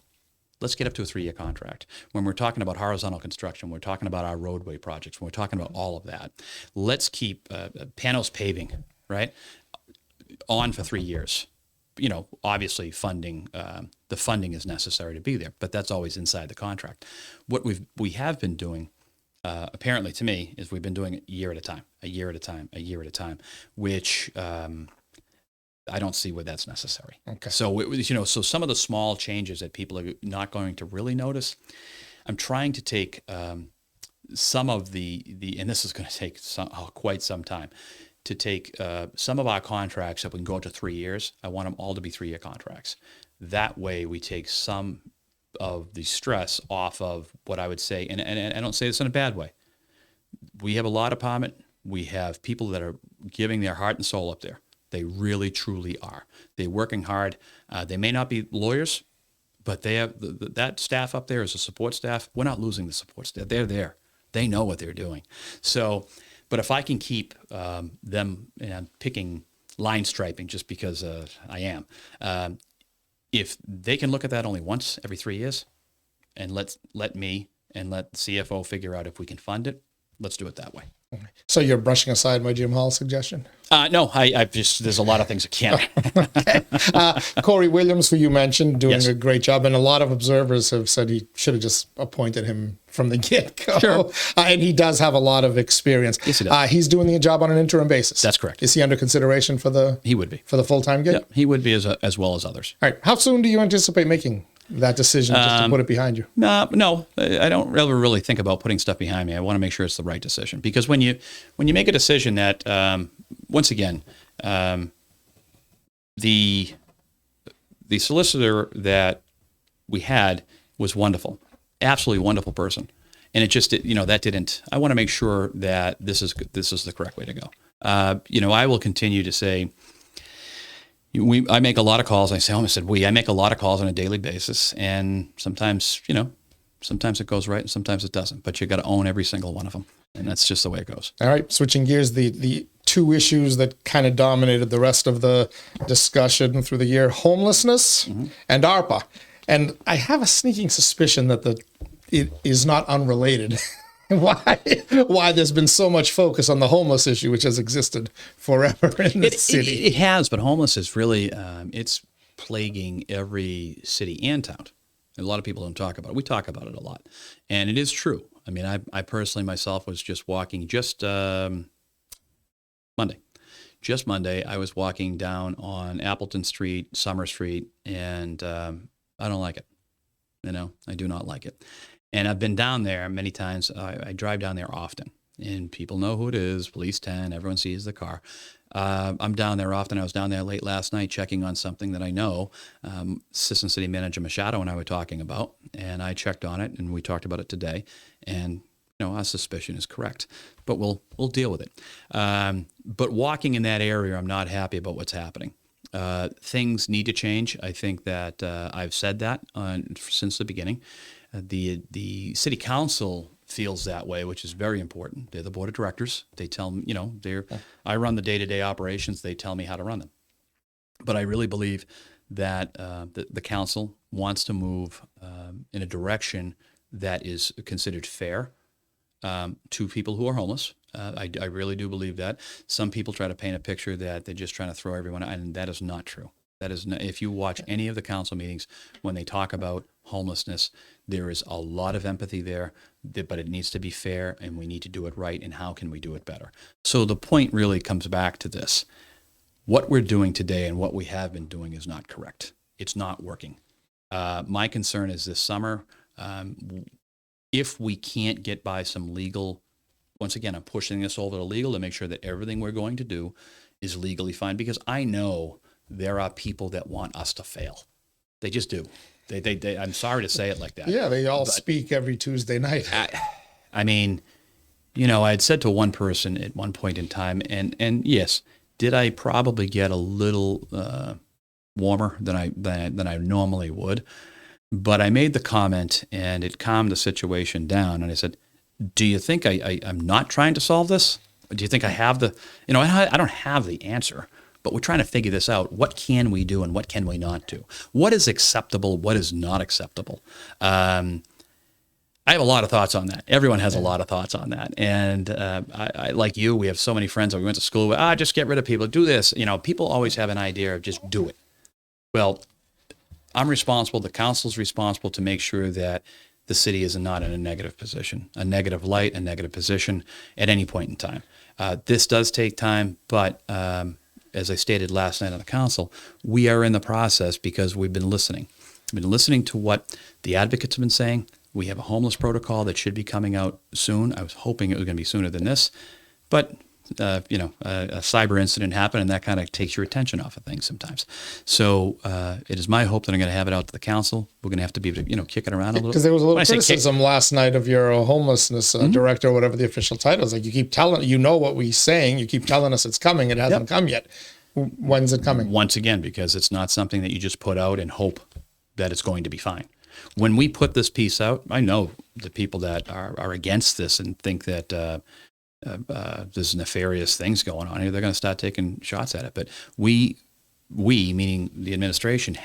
Let's get up to a 3-year contract. When we're talking about horizontal construction, we're talking about our roadway projects, when we're talking about all of that, let's keep Panos paving, right, on for 3 years. Obviously funding, the funding is necessary to be there, but that's always inside the contract. What we have been doing, apparently to me, is we've been doing it a year at a time, which I don't see where that's necessary. Okay. So so some of the small changes that people are not going to really notice, I'm trying to take some of the and this is going to take quite some time, to take some of our contracts that we can go to 3 years. I want them all to be 3-year contracts. That way we take some of the stress off of what I would say, and I don't say this in a bad way. We have a law department. We have people that are giving their heart and soul up there. They really, truly are. They're working hard. They may not be lawyers, but they have that staff up there is a support staff. We're not losing the support staff. They're there. They know what they're doing. So, but if I can keep them, and I'm picking line striping just because I am, if they can look at that only once every 3 years, and let me and let the CFO figure out if we can fund it, let's do it that way. So you're brushing aside my Jim Hall suggestion? No, I just, there's a lot of things I can't. Okay. Corey Williams, who you mentioned, doing a great job. And a lot of observers have said he should have just appointed him from the get-go. Sure. And he does have a lot of experience. Yes, he does. He's doing the job on an interim basis. That's correct. Is he under consideration for the? He would be. For the full-time gig? Yep, he would be as well as others. All right. How soon do you anticipate making that decision, just to put it behind you? No, I don't ever really think about putting stuff behind me. I want to make sure it's the right decision, because when you make a decision that, once again, the solicitor that we had was wonderful, absolutely wonderful person, and it just that didn't. I want to make sure that this is the correct way to go. I will continue to say, I make a lot of calls. I say, I said, I make a lot of calls on a daily basis. And sometimes, sometimes it goes right and sometimes it doesn't. But you got to own every single one of them. And that's just the way it goes. All right. Switching gears, the two issues that kind of dominated the rest of the discussion through the year, homelessness and ARPA. And I have a sneaking suspicion that it is not unrelated. Why there's been so much focus on the homeless issue, which has existed forever in the city. It has, but homeless is really, it's plaguing every city and town. A lot of people don't talk about it. We talk about it a lot. And it is true. I mean, I personally myself was just walking Monday. Just Monday, I was walking down on Appleton Street, Summer Street, and I don't like it. I do not like it. And I've been down there many times. I drive down there often, and people know who it is, Police 10, everyone sees the car. I'm down there often. I was down there late last night checking on something that I know Assistant City Manager Machado and I were talking about, and I checked on it, and we talked about it today, and our suspicion is correct, but we'll deal with it. But walking in that area, I'm not happy about what's happening. Things need to change. I think that I've said that since the beginning. The city council feels that way, which is very important. They're the board of directors. They tell me, I run the day-to-day operations. They tell me how to run them. But I really believe that the council wants to move in a direction that is considered fair to people who are homeless. I really do believe that. Some people try to paint a picture that they're just trying to throw everyone out, and that is not true. That is not, if you watch any of the council meetings, when they talk about homelessness, there is a lot of empathy there, but it needs to be fair, and we need to do it right, and how can we do it better? So the point really comes back to this. What we're doing today and what we have been doing is not correct. It's not working. My concern is this summer, if we can't get by some legal, once again, I'm pushing this over to legal to make sure that everything we're going to do is legally fine, because I know there are people that want us to fail. They just do. They I'm sorry to say it like that. Yeah, they all speak every Tuesday night. I mean, I had said to one person at one point in time, and yes, did I probably get a little warmer than I normally would? But I made the comment, and it calmed the situation down. And I said, do you think I'm not trying to solve this? Do you think I have I don't have the answer, but we're trying to figure this out. What can we do and what can we not do? What is acceptable? What is not acceptable? I have a lot of thoughts on that. Everyone has a lot of thoughts on that. And I like you, we have so many friends that we went to school with, just get rid of people, do this. People always have an idea of just do it. Well, I'm responsible, the council's responsible to make sure that the city is not in a negative position, a negative light, a negative position at any point in time. This does take time, but as I stated last night on the council, we are in the process because we've been listening. We've been listening to what the advocates have been saying. We have a homeless protocol that should be coming out soon. I was hoping it was going to be sooner than this, but a cyber incident happened, and that kind of takes your attention off of things sometimes. So it is my hope that I'm going to have it out to the council. We're going to have to be able to, kick it around a little. Because there was a little criticism last night of your homelessness director, or whatever the official title is. Like, you keep telling, what we're saying, you keep telling us it's coming. It hasn't come yet. When's it coming? Once again, because it's not something that you just put out and hope that it's going to be fine. When we put this piece out, I know the people that are against this and think that there's nefarious things going on here, they're going to start taking shots at it. But we meaning the administration,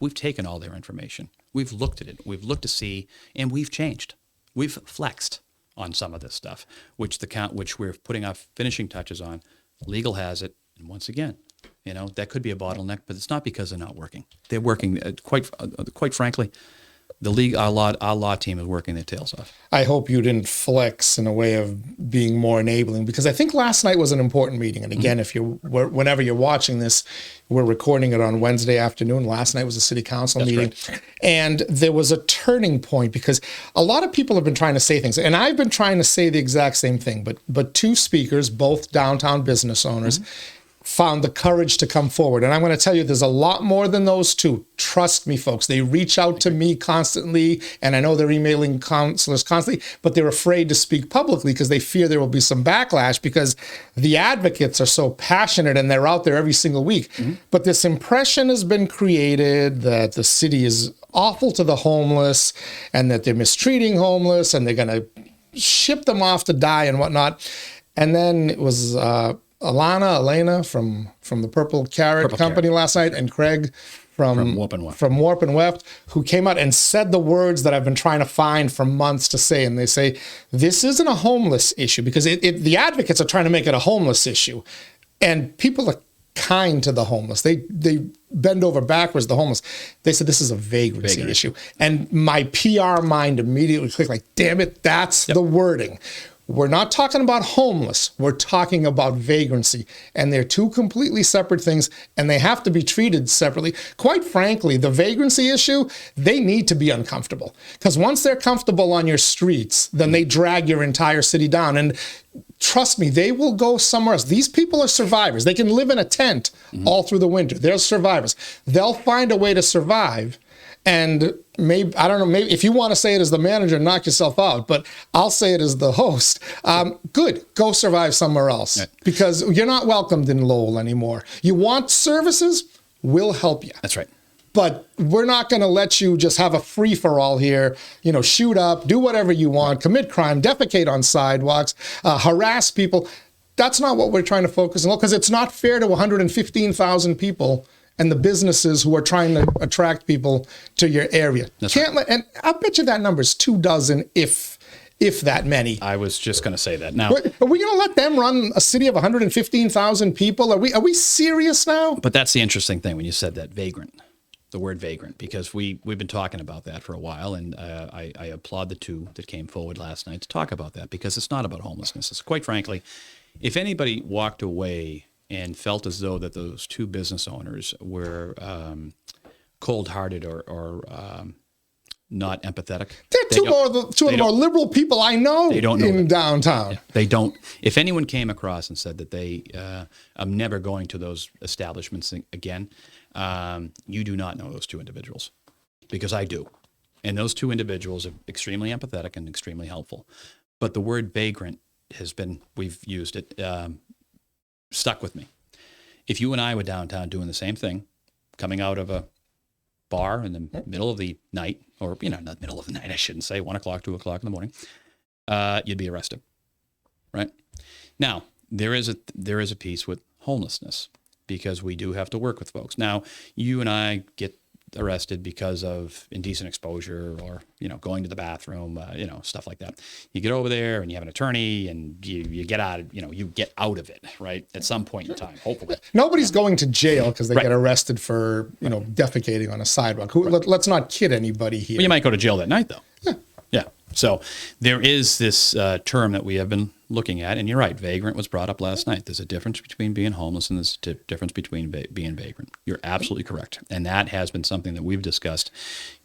we've taken all their information. We've looked at it. We've looked to see, and we've changed. We've flexed on some of this stuff, which we're putting our finishing touches on. Legal has it, and once again, that could be a bottleneck, but it's not because they're not working. They're working. Quite frankly, the league, our law team is working their tails off. I hope you didn't flex in a way of being more enabling, because I think last night was an important meeting. And again, whenever you're watching this, we're recording it on Wednesday afternoon. Last night was a city council meeting. Correct. And there was a turning point, because a lot of people have been trying to say things, and I've been trying to say the exact same thing, but two speakers, both downtown business owners, found the courage to come forward. And I'm going to tell you, there's a lot more than those two. Trust me, folks. They reach out to me constantly, and I know they're emailing counselors constantly, but they're afraid to speak publicly because they fear there will be some backlash because the advocates are so passionate and they're out there every single week. But this impression has been created that the city is awful to the homeless and that they're mistreating homeless and they're going to ship them off to die and whatnot. And then it was Elena from the Purple Carrot Company last night, and Craig from Warp and Weft, who came out and said the words that I've been trying to find for months to say. And they say, this isn't a homeless issue, because the advocates are trying to make it a homeless issue. And people are kind to the homeless. They bend over backwards, the homeless. They said this is a vagrancy issue. And my PR mind immediately clicked like, damn it, that's the wording. We're not talking about homeless. We're talking about vagrancy. And they're two completely separate things, and they have to be treated separately. Quite frankly, the vagrancy issue, they need to be uncomfortable. Because once they're comfortable on your streets, then they drag your entire city down. And trust me, they will go somewhere else. These people are survivors. They can live in a tent all through the winter. They're survivors. They'll find a way to survive. And maybe, I don't know, maybe if you want to say it as the manager, knock yourself out, but I'll say it as the host. Good, go survive somewhere else, because you're not welcomed in Lowell anymore. You want services? We'll help you. That's right. But we're not going to let you just have a free-for-all here, shoot up, do whatever you want, commit crime, defecate on sidewalks, harass people. That's not what we're trying to focus on, because it's not fair to 115,000 people and the businesses who are trying to attract people to your area. And I bet you that number is 24, if that many. I was just going to say that. Now, are we going to let them run a city of 115,000 people? Are we serious now? But that's the interesting thing when you said that, vagrant, the word vagrant, because we've been talking about that for a while, and I applaud the two that came forward last night to talk about that, because it's not about homelessness. It's, quite frankly, if anybody walked away and felt as though that those two business owners were cold-hearted or not empathetic. They're two of the more liberal people I know in downtown. Yeah, they don't. If anyone came across and said that they, I'm never going to those establishments again, you do not know those two individuals, because I do. And those two individuals are extremely empathetic and extremely helpful. But the word vagrant has been, we've used it, stuck with me. If you and I were downtown doing the same thing, coming out of a bar in the middle of the night, or, not middle of the night, I shouldn't say, 1 o'clock, 2 o'clock in the morning, you'd be arrested, right? Now, there is a piece with homelessness, because we do have to work with folks. Now, you and I get arrested because of indecent exposure or, going to the bathroom, stuff like that. You get over there and you have an attorney and you get out of, you get out of it, right? At some point in time, hopefully. Nobody's going to jail because they get arrested for, defecating on a sidewalk. Let's not kid anybody here. Well, you might go to jail that night, though. Yeah. So there is this term that we have been looking at, and you're right, vagrant was brought up last night. There's a difference between being homeless and there's a difference between being vagrant. You're absolutely correct. And that has been something that we've discussed.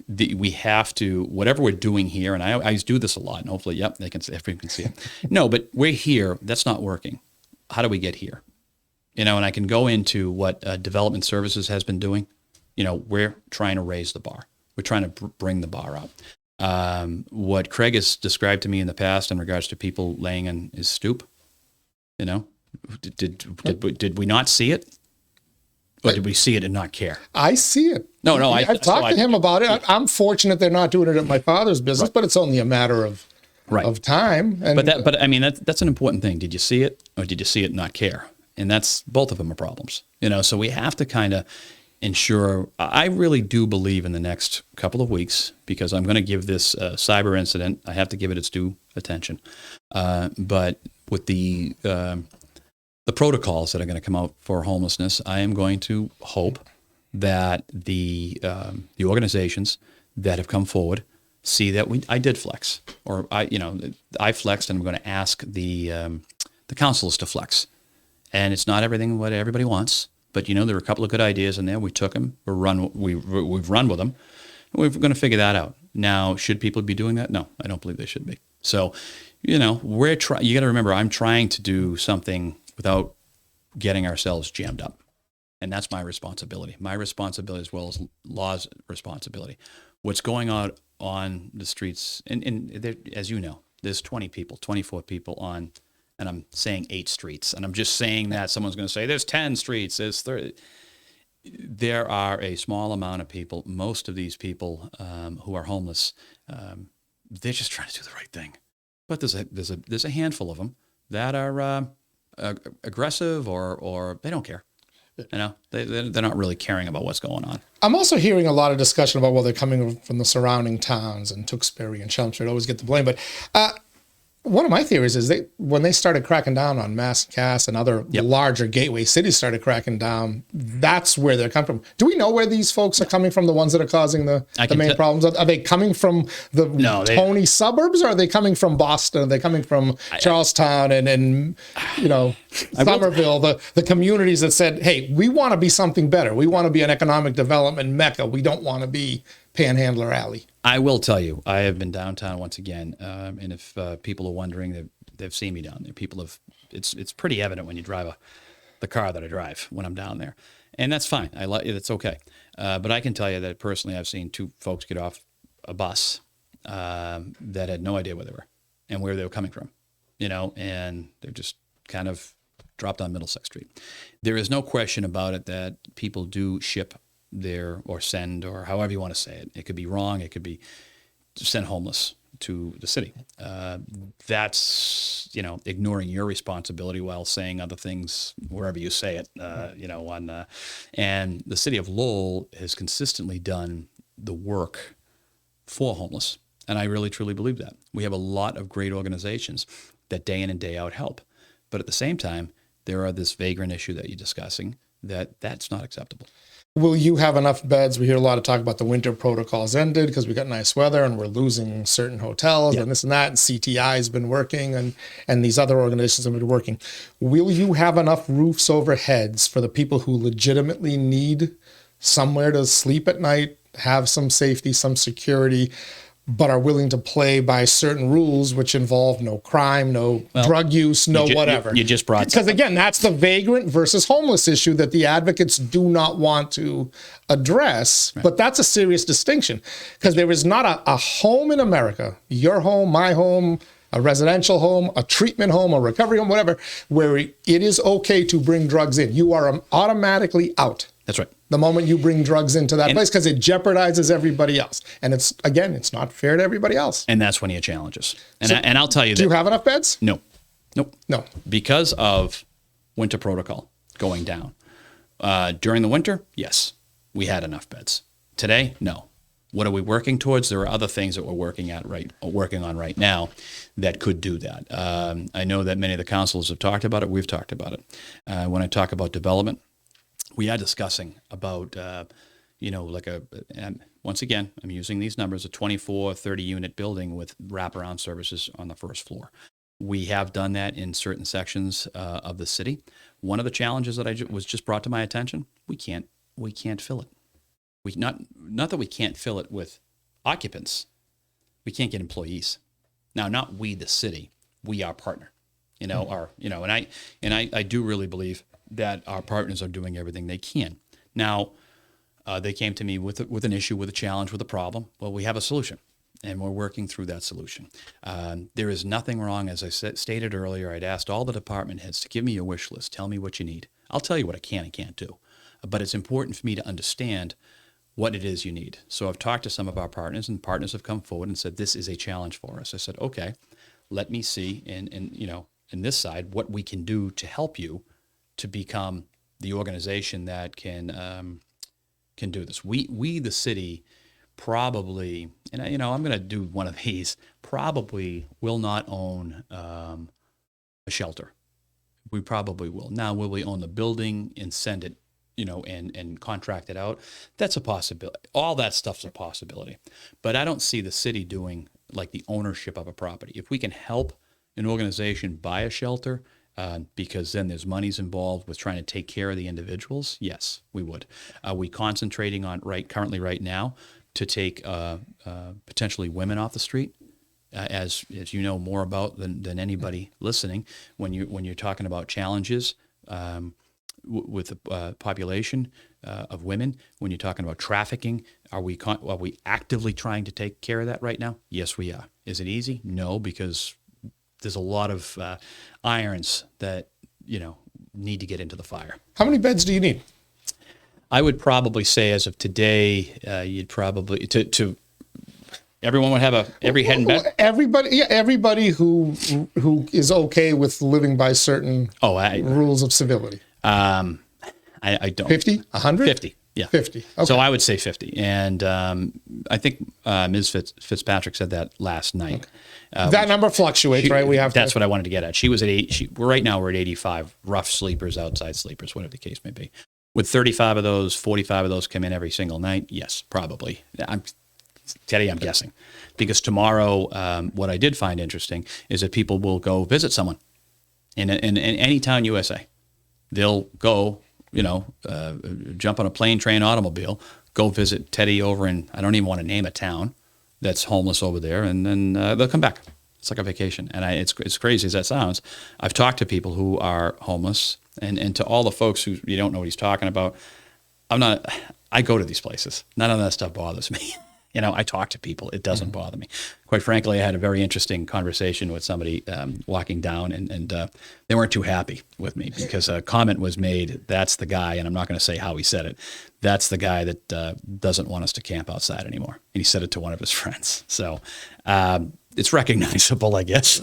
We have to, whatever we're doing here, and I do this a lot, and hopefully, they can see, everyone can see it. No, but we're here. That's not working. How do we get here? And I can go into what development services has been doing. We're trying to raise the bar. We're trying to bring the bar up. What Craig has described to me in the past in regards to people laying on his stoop, did we not see it? Or did we see it and not care? I see it. No. I've talked to him about it. I'm fortunate they're not doing it at my father's business, but it's only a matter of time. And, but I mean, that's an important thing. Did you see it, or did you see it and not care? And that's, both of them are problems. So we have to kind of ensure. I really do believe in the next couple of weeks, because I'm going to give this cyber incident, I have to give it its due attention. But with the protocols that are going to come out for homelessness, I am going to hope that the organizations that have come forward see that I did flex, or I flexed, and I'm going to ask the councils to flex. And it's not everything what everybody wants. But, there were a couple of good ideas in there. We took them. We've run with them. We're going to figure that out. Now, should people be doing that? No, I don't believe they should be. So, you got to remember, I'm trying to do something without getting ourselves jammed up. And that's my responsibility. My responsibility as well as law's responsibility. What's going on the streets, and there, as you know, there's 20 people, 24 people on, and I'm saying 8 streets. And I'm just saying that someone's going to say, there's 10 streets, there's 30. There are a small amount of people, most of these people who are homeless, they're just trying to do the right thing. But there's a handful of them that are aggressive or they don't care. You know, they're not really caring about what's going on. I'm also hearing a lot of discussion about, well, they're coming from the surrounding towns, and Tewksbury and Chelmsford always get the blame. But one of my theories is when they started cracking down on Mass and Cass and other larger gateway cities started cracking down, that's where they're coming from. Do we know where these folks are coming from, the ones that are causing the main problems? Are they coming from the Tony suburbs, or are they coming from Boston? Are they coming from Charlestown and Somerville, the communities that said, hey, we want to be something better. We want to be an economic development mecca. We don't want to be Panhandler Alley. I will tell you, I have been downtown once again, and if people are wondering, they've seen me down there. People have. It's pretty evident when you drive the car that I drive when I'm down there, and that's fine. I like it. It's okay. But I can tell you that personally, I've seen 2 folks get off a bus that had no idea where they were and where they were coming from, and they're just kind of dropped on Middlesex Street. There is no question about it that people do ship or send, or however you want to say it. It could be wrong. It could be send homeless to the city. That's, ignoring your responsibility while saying other things wherever you say it, and the city of Lowell has consistently done the work for homeless. And I really, truly believe that. We have a lot of great organizations that day in and day out help. But at the same time, there are this vagrant issue that you're discussing that's not acceptable. Will you have enough beds? We hear a lot of talk about the winter protocols ended because we got nice weather and we're losing certain hotels and this and that. And CTI has been working and these other organizations have been working. Will you have enough roofs over heads for the people who legitimately need somewhere to sleep at night, have some safety, some security, but are willing to play by certain rules, which involve no crime, no drug use, no whatever? You just brought because again, that's the vagrant versus homeless issue that the advocates do not want to address. Right. But that's a serious distinction because there is not a home in America, your home, my home, a residential home, a treatment home, a recovery home, whatever, where it is okay to bring drugs in. You are automatically out. That's right. The moment you bring drugs into that place, because it jeopardizes everybody else. And it's not fair to everybody else. And that's when you challenge us. And I'll tell you do you have enough beds? No. Nope. No. Because of winter protocol going down. During the winter, yes, we had enough beds. Today, no. What are we working towards? There are other things that we're working on right now that could do that. I know that many of the councils have talked about it. We've talked about it. When I talk about development, we are discussing about, once again, I'm using these numbers, a 24, 30 unit building with wraparound services on the first floor. We have done that in certain sections of the city. One of the challenges that was just brought to my attention, we can't fill it. Not that we can't fill it with occupants, we can't get employees. Now, not we, the city, we, our partner, and I do really believe that our partners are doing everything they can. Now, they came to me with an issue, with a challenge, with a problem. Well, we have a solution, and we're working through that solution. There is nothing wrong. As I stated earlier, I'd asked all the department heads to give me your wish list. Tell me what you need. I'll tell you what I can and can't do. But it's important for me to understand what it is you need. So I've talked to some of our partners, and partners have come forward and said, this is a challenge for us. I said, okay, let me see in this side what we can do to help you to become the organization that can do this. We the city, probably, and I'm going to do one of these, probably will not own a shelter. We probably will. Now, will we own the building and send it, and contract it out? That's a possibility. All that stuff's a possibility. But I don't see the city doing like the ownership of a property. If we can help an organization buy a shelter, because then there's monies involved with trying to take care of the individuals, yes, we would. Are we concentrating on currently right now to take potentially women off the street? As you know more about than anybody listening, when you're talking about challenges, with the population of women, when you're talking about trafficking, are we actively trying to take care of that right now? Yes, we are. Is it easy? No, because there's a lot of irons that need to get into the fire. How many beds do you need? I would probably say, as of today, you'd probably to everyone would have every head in bed. Everybody who is okay with living by certain rules of civility. I don't. 50? 100? 50. Yeah. 50. Okay. So I would say 50. And I think Ms. Fitzpatrick said that last night. That number fluctuates, right? That's what I wanted to get at. She was at 8. Right now we're at 85 rough sleepers, outside sleepers, whatever the case may be. Would 35 of those, 45 of those come in every single night? Yes, probably. Teddy, I'm guessing. Because tomorrow, what I did find interesting is that people will go visit someone in any town USA. They'll go, jump on a plane, train, automobile, go visit Teddy over in, I don't even want to name a town that's homeless over there, and then they'll come back. It's like a vacation. And it's crazy as that sounds. I've talked to people who are homeless, and to all the folks who you don't know what he's talking about, I go to these places. None of that stuff bothers me. I talk to people. It doesn't bother me. Quite frankly, I had a very interesting conversation with somebody walking down, and they weren't too happy with me because a comment was made, that's the guy, and I'm not going to say how he said it, that's the guy that doesn't want us to camp outside anymore. And he said it to one of his friends. So it's recognizable, I guess.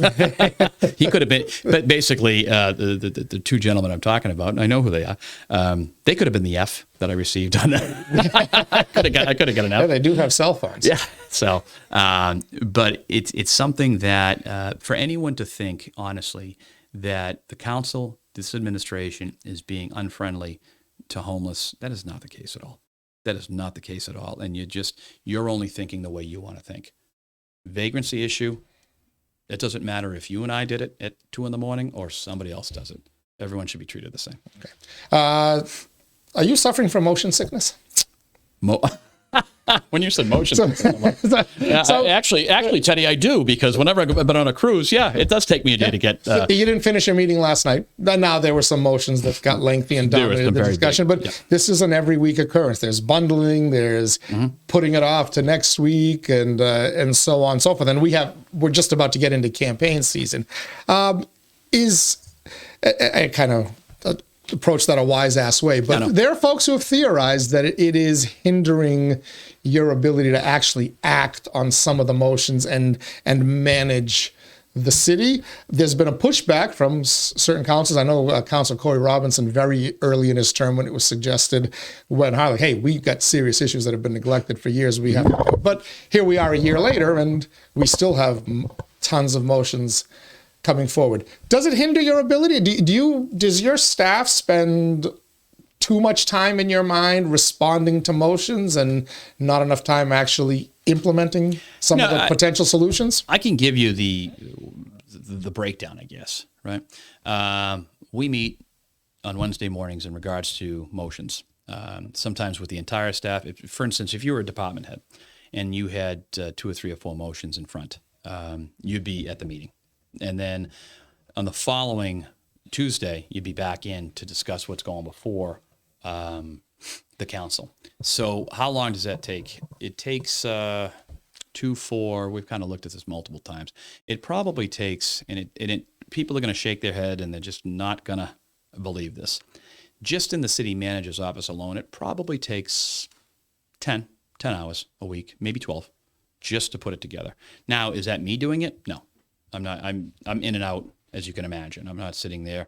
He could have been, but basically the two gentlemen I'm talking about, and I know who they are, they could have been the F that I received on that. I could have got an F. Yeah, they do have cell phones. Yeah. So, but it's something that for anyone to think, honestly, that the council, this administration is being unfriendly to homeless, that is not the case at all. That is not the case at all. And you're only thinking the way you want to think. Vagrancy issue, it doesn't matter if you and I did it at 2 a.m. or somebody else does it. Everyone should be treated the same. Okay. Are you suffering from motion sickness? When you said motion sickness, actually, Teddy, I do, because whenever I've been on a cruise, it does take me a day to get. You didn't finish your meeting last night. Now there were some motions that got lengthy and dominated the discussion, but this is an every week occurrence. There's bundling, there's putting it off to next week, and so on and so forth. And we're just about to get into campaign season. Is I kind of approach that a wise ass way, but there are folks who have theorized that it is hindering your ability to actually act on some of the motions and manage the city. There's been a pushback from certain councils. I know Councilor Corey Robinson, very early in his term, when it was suggested, went hard, like, hey, we've got serious issues that have been neglected for years. But here we are a year later, and we still have tons of motions coming forward. Does it hinder your ability? Does your staff spend too much time in your mind responding to motions and not enough time actually implementing some of the potential solutions? I can give you the breakdown, I guess, right? We meet on Wednesday mornings in regards to motions, sometimes with the entire staff. For instance, if you were a department head and you had 2 or 3 or 4 motions in front, you'd be at the meeting. And then on the following Tuesday, you'd be back in to discuss what's going before the council. So how long does that take? It takes 2, 4. We've kind of looked at this multiple times. It probably takes, and people are going to shake their head and they're just not going to believe this. Just in the city manager's office alone, it probably takes 10 hours a week, maybe 12, just to put it together. Now, is that me doing it? No. I'm not. I'm in and out, as you can imagine. I'm not sitting there.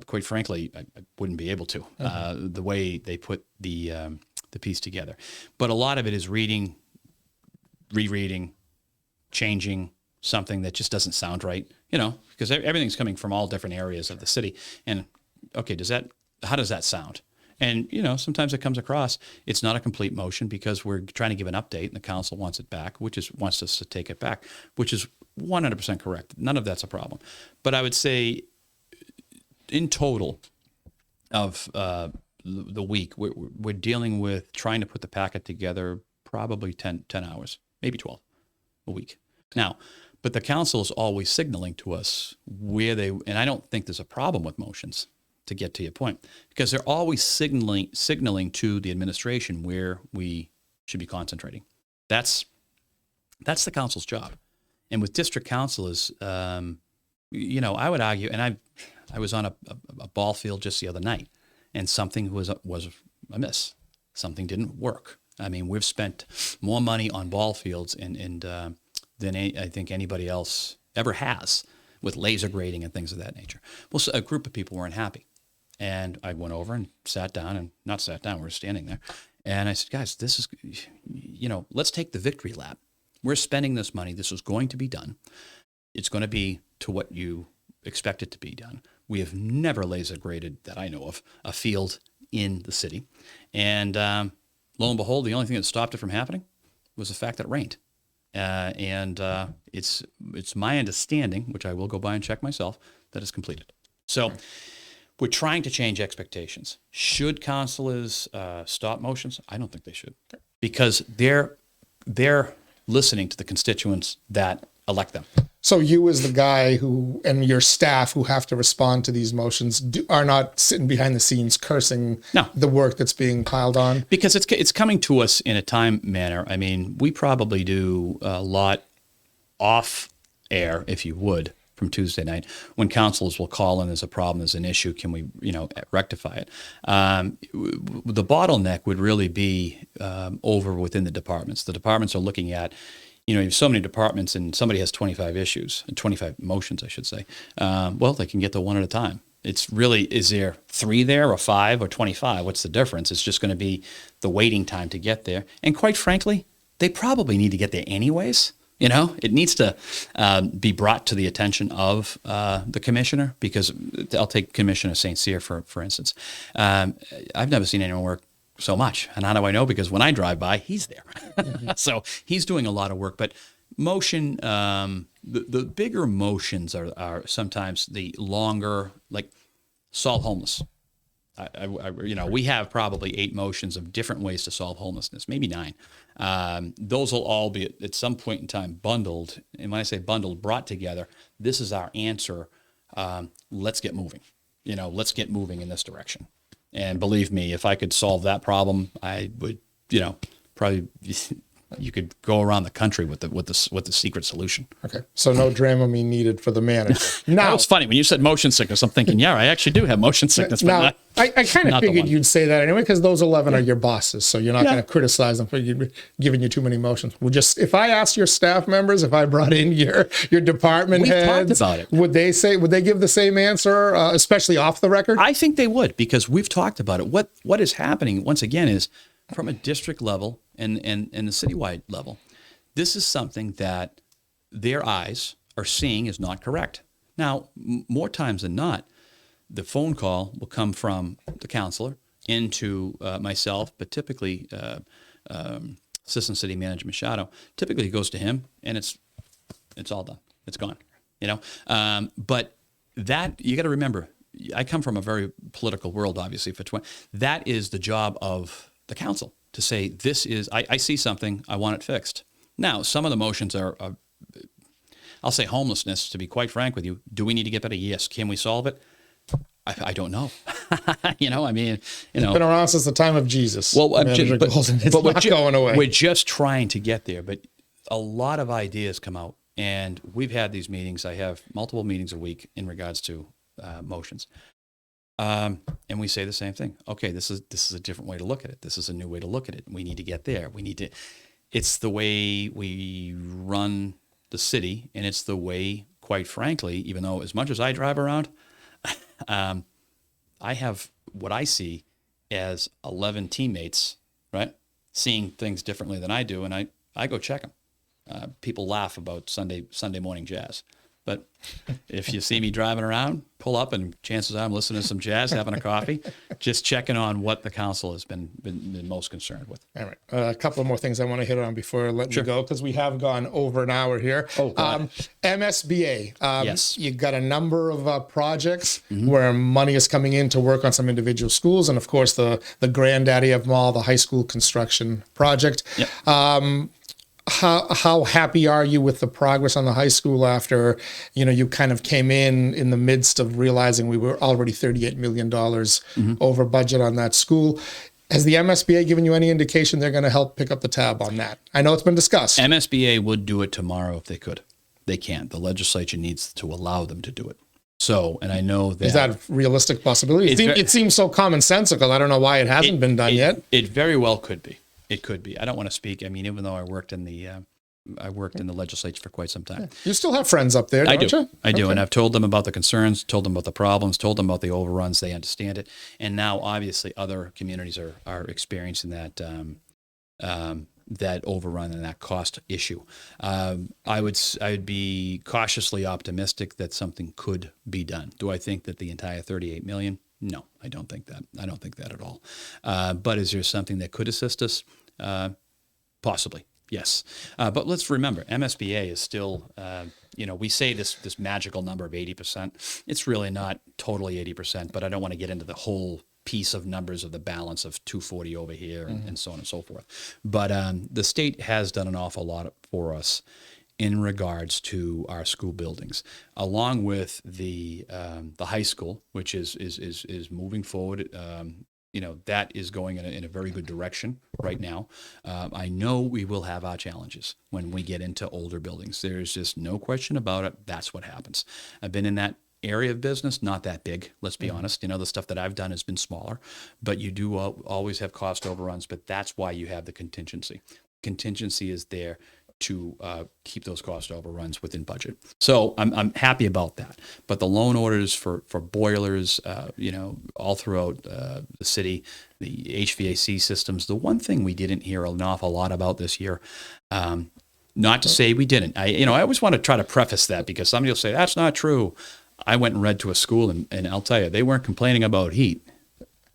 Quite frankly, I wouldn't be able to. The way they put the piece together, but a lot of it is reading, rereading, changing something that just doesn't sound right. Because everything's coming from all different areas of the city. And okay, how does that sound? And, sometimes it comes across, it's not a complete motion because we're trying to give an update and the council wants it back, wants us to take it back, which is 100% correct. None of that's a problem. But I would say in total of the week, we're dealing with trying to put the packet together probably 10 hours, maybe 12 a week. Now, but the council is always signaling to us and I don't think there's a problem with motions. to get to your point, because they're always signaling to the administration where we should be concentrating. That's the council's job. And with district councilors, you know, I would argue, and I was on a ball field just the other night, and something was amiss. Something didn't work. I mean, we've spent more money on ball fields than I think anybody else ever has, with laser grading and things of that nature. Well, so a group of people weren't happy. And I went over and not sat down, we were standing there. And I said, guys, this is, you know, let's take the victory lap. We're spending this money. This is going to be done. It's going to be to what you expect it to be done. We have never laser graded, that I know of, a field in the city. And lo and behold, the only thing that stopped it from happening was the fact that it rained. It's my understanding, which I will go by and check myself, that it's completed. So we're trying to change expectations. Should councilors stop motions? I don't think they should, because they're listening to the constituents that elect them. So you, as the guy who, and your staff who have to respond to these motions, are not sitting behind the scenes cursing the work that's being piled on? Because it's coming to us in a time manner. I mean, we probably do a lot off air, if you would, from Tuesday night, when councilors will call in, there's a problem, there's an issue, can we, you know, rectify it? The bottleneck would really be over within the departments. The departments are looking at, you know, you have so many departments and somebody has 25 issues, 25 motions, I should say. Well, they can get to one at a time. It's really, is there 3 there or 5 or 25? What's the difference? It's just going to be the waiting time to get there. And quite frankly, they probably need to get there anyways. You know, it needs to be brought to the attention of the commissioner, because I'll take Commissioner St. Cyr, for instance. I've never seen anyone work so much. And how do I know? Because when I drive by, he's there. So he's doing a lot of work. But motion, the bigger motions are sometimes the longer, like solve homeless. You know, we have probably 8 motions of different ways to solve homelessness, maybe 9. Those will all be at some point in time bundled. And when I say bundled, brought together, this is our answer. Let's get moving. You know, let's get moving in this direction. And believe me, if I could solve that problem, I would, you know, probably you could go around the country with the secret solution. Okay, so no Dramamine needed for the manager. Now, that was funny when you said motion sickness. I'm thinking, yeah, I actually do have motion sickness. But now, I kind of figured you'd say that anyway, because those 11 are your bosses, so you're not going to criticize them for giving you too many motions. Well, just if I asked your staff members, if I brought in your department heads, talked about it. Would they give the same answer, especially off the record? I think they would, because we've talked about it. What is happening once again is, from a district level and the citywide level, this is something that their eyes are seeing is not correct. Now, more times than not, the phone call will come from the counselor into myself, but typically Assistant City Manager Machado. Typically it goes to him, and it's all done. It's gone. You know, but that, you got to remember, I come from a very political world, obviously. That is the job of the council, to say, this is, I see something, I want it fixed. Now, some of the motions are I'll say homelessness, to be quite frank with you. Do we need to get better? Yes. Can we solve it? I don't know. You know, I mean, you know. It's been around since the time of Jesus. Well, but not going away. We're just trying to get there. But a lot of ideas come out. And we've had these meetings. I have multiple meetings a week in regards to motions. And we say the same thing. Okay, this is a different way to look at it. This is a new way to look at it. We need to get there. It's the way we run the city, and it's the way, quite frankly, even though as much as I drive around, I have what I see as 11 teammates, right, seeing things differently than I do, and I go check them. People laugh about Sunday morning jazz. But if you see me driving around, pull up, and chances are I'm listening to some jazz, having a coffee, just checking on what the council has been most concerned with. All right. A couple of more things I want to hit on before I let you go, because we have gone over an hour here. Oh, MSBA. Yes. You've got a number of projects where money is coming in to work on some individual schools. And, of course, the granddaddy of them all, the high school construction project. Yep. how happy are you with the progress on the high school after, you kind of came in the midst of realizing we were already $38 million over budget on that school? Has the MSBA given you any indication they're going to help pick up the tab on that? I know it's been discussed. MSBA would do it tomorrow if they could. They can't. The legislature needs to allow them to do it. So, and I know that... Is that a realistic possibility? It seems so commonsensical. I don't know why it hasn't been done yet. It very well could be. It could be. I don't want to speak. I mean, even though I worked in the legislature for quite some time. Yeah. You still have friends up there, don't you? I do. And I've told them about the concerns, told them about the problems, told them about the overruns. They understand it. And now, obviously, other communities are experiencing that that overrun and that cost issue. I would be cautiously optimistic that something could be done. Do I think that the entire $38 million? No, I don't think that. I don't think that at all. But is there something that could assist us? Possibly, yes. But let's remember, MSBA is still, we say this magical number of 80%. It's really not totally 80%, but I don't want to get into the whole piece of numbers of the balance of 240 over here and so on and so forth. But the state has done an awful lot for us in regards to our school buildings, along with the high school, which is moving forward. That is going in a very good direction right now. I know we will have our challenges when we get into older buildings. There's just no question about it. That's what happens. I've been in that area of business, not that big, let's be honest. The stuff that I've done has been smaller, but you do always have cost overruns, but that's why you have the contingency. Contingency is there to keep those cost overruns within budget. So I'm happy about that. But the loan orders for boilers, all throughout the city, the HVAC systems, the one thing we didn't hear an awful lot about this year, not to say we didn't. I always want to try to preface that because somebody will say, that's not true. I went and read to a school, and I'll tell you, they weren't complaining about heat.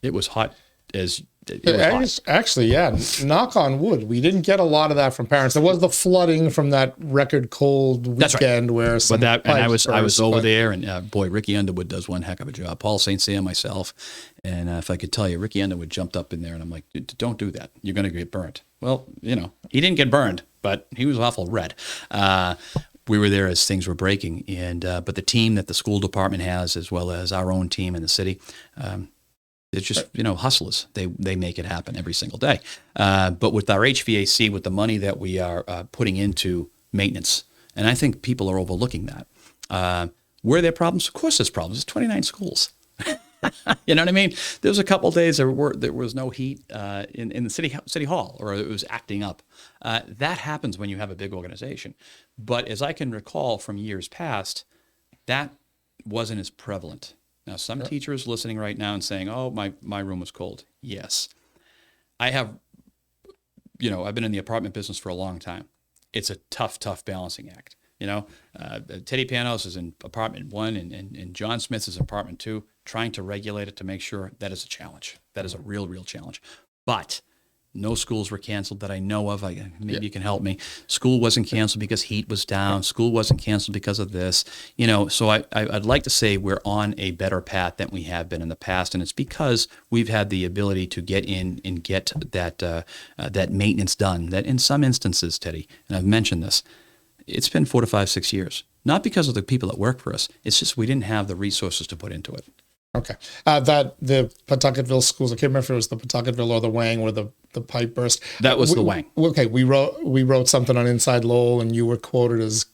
It was hot as it was hot. Actually, yeah, knock on wood, we didn't get a lot of that from parents. There was the flooding from that record cold weekend where some and I was over there, and boy, Ricky Underwood does one heck of a job. Paul St. Cyr, myself, and if I could tell you, Ricky Underwood jumped up in there, and I'm like, don't do that. You're going to get burnt. Well, he didn't get burned, but he was awful red. We were there as things were breaking, and but the team that the school department has, as well as our own team in the city, it's just hustlers. They make it happen every single day. But with our HVAC, with the money that we are putting into maintenance, and I think people are overlooking that. Were there problems? Of course, there's problems. There's 29 schools. You know what I mean? There was a couple of days there was no heat in the city hall, or it was acting up. That happens when you have a big organization. But as I can recall from years past, that wasn't as prevalent. Now, some teachers listening right now and saying, "Oh, my room was cold." Yes, I have. I've been in the apartment business for a long time. It's a tough balancing act. Teddy Panos is in apartment 1 and John Smith is in apartment 2, trying to regulate it to make sure that is a challenge. That is a real challenge. But no schools were canceled that I know of. Maybe you can help me. School wasn't canceled because heat was down. School wasn't canceled because of this. So I'd like to say we're on a better path than we have been in the past, and it's because we've had the ability to get in and get that maintenance done. That in some instances, Teddy, and I've mentioned this, it's been 4 to 5, 6 years. Not because of the people that work for us. It's just we didn't have the resources to put into it. Okay. That the Pawtucketville schools, I can't remember if it was the Pawtucketville or the Wang where the pipe burst. That was the Wang. Okay. We wrote something on InsideLowell, and you were quoted as,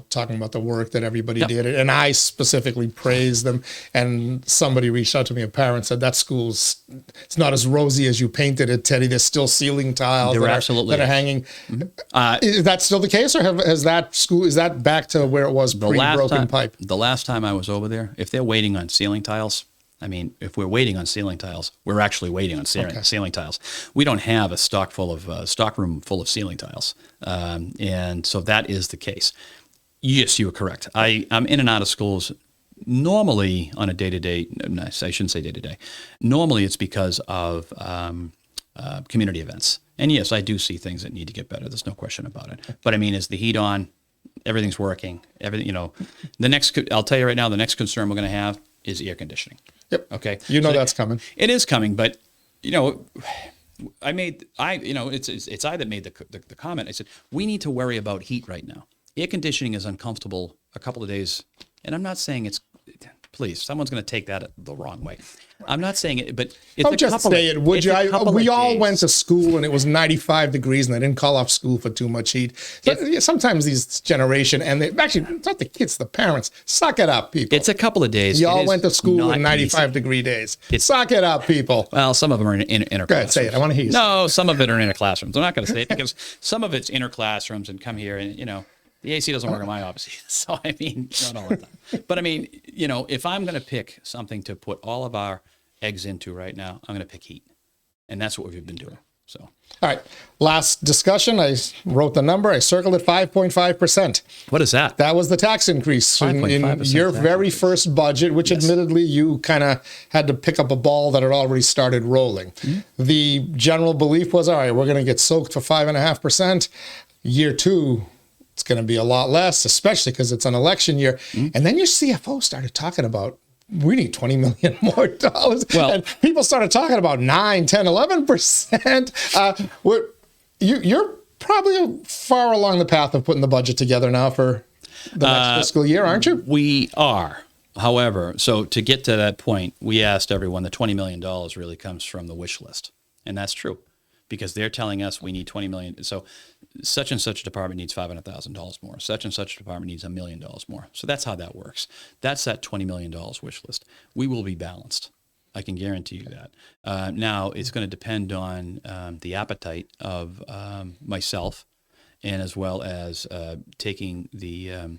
talking about the work that everybody did. And I specifically praised them. And somebody reached out to me, a parent said, that school's, it's not as rosy as you painted it, Teddy. There's still ceiling tiles that are hanging. Mm-hmm. Is that still the case, or is that back to where it was pre-broken pipe? The last time I was over there, if they're waiting on ceiling tiles, if we're waiting on ceiling tiles, we're actually waiting on ceiling tiles. We don't have a stock room full of ceiling tiles, and so that is the case. Yes, you are correct. I'm in and out of schools normally on a day-to-day. I shouldn't say day-to-day. Normally, it's because of community events, and yes, I do see things that need to get better. There's no question about it. But is the heat on? Everything's working. Everything. I'll tell you right now, the next concern we're going to have is air conditioning. Yep. Okay. That's coming. It is coming, but It's I that made the comment. I said, we need to worry about heat right now. Air conditioning is uncomfortable a couple of days. And I'm not saying please, someone's going to take that the wrong way. I'm not saying it, but it's I'll just say it, would you? We all went to school and it was 95 degrees and they didn't call off school for too much heat. Sometimes these generation, and actually, it's not the kids, the parents, suck it up, people. It's a couple of days. You all went to school in 95-degree days. Suck it up, people. Well, some of them are in inner classrooms. Go ahead, say it. I want to hear you. No, some of it are in inner classrooms. I'm not going to say it because some of it's inner classrooms and come here and, the AC doesn't work in my office either. So, I mean, not all the time. But I mean, if I'm going to pick something to put all of our eggs into right now, I'm going to pick heat. And that's what we've been doing. So, all right. Last discussion. I wrote the number. I circled it 5.5%. What is that? That was the tax increase in your very first budget, which admittedly you kind of had to pick up a ball that had already started rolling. Mm-hmm. The general belief was, all right, we're going to get soaked for 5.5%. Year two, it's going to be a lot less, especially because it's an election year. Mm-hmm. And then your CFO started talking about, we need $20 million more dollars. Well, and people started talking about 9, 10, 11%. You're probably far along the path of putting the budget together now for the next fiscal year, aren't you? We are. However, so to get to that point, we asked everyone, the $20 million really comes from the wish list. And that's true. Because they're telling us we need $20 million. So such and such department needs $500,000 more. Such and such department needs $1 million more. So that's how that works. That's that $20 million wish list. We will be balanced. I can guarantee you that. Now, it's going to depend on the appetite of myself and as well as taking the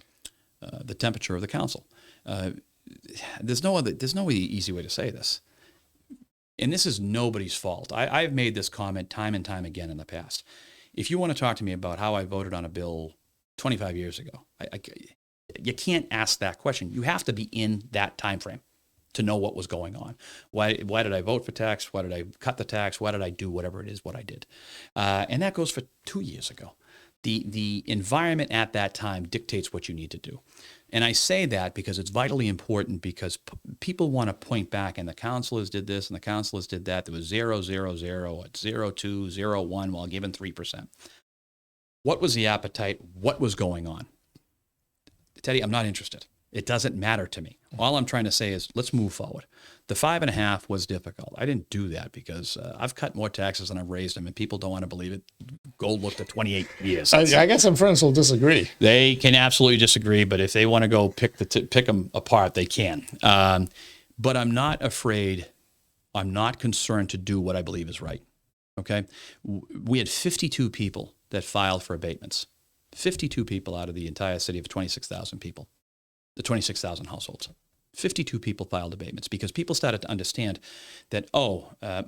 temperature of the council. There's no easy way to say this. And this is nobody's fault. I've made this comment time and time again in the past. If you want to talk to me about how I voted on a bill 25 years ago, you can't ask that question. You have to be in that time frame to know what was going on. Why did I vote for tax? Why did I cut the tax? Why did I do whatever it is what I did? And that goes for 2 years ago. The environment at that time dictates what you need to do. And I say that because it's vitally important because people want to point back and the councilors did this and the councilors did that. There was 0, 0, 0, 0, 2, 0, 1 while given 3%. What was the appetite? What was going on? Teddy, I'm not interested. It doesn't matter to me. All I'm trying to say is let's move forward. The 5.5 was difficult. I didn't do that because I've cut more taxes than I've raised them, and people don't want to believe it. Gold looked at 28 years. I guess some friends will disagree. They can absolutely disagree, but if they want to go pick them apart, they can. But I'm not afraid. I'm not concerned to do what I believe is right. Okay, we had 52 people that filed for abatements. 52 people out of the entire city of 26,000 people. The 26,000 households. 52 people filed abatements because people started to understand that,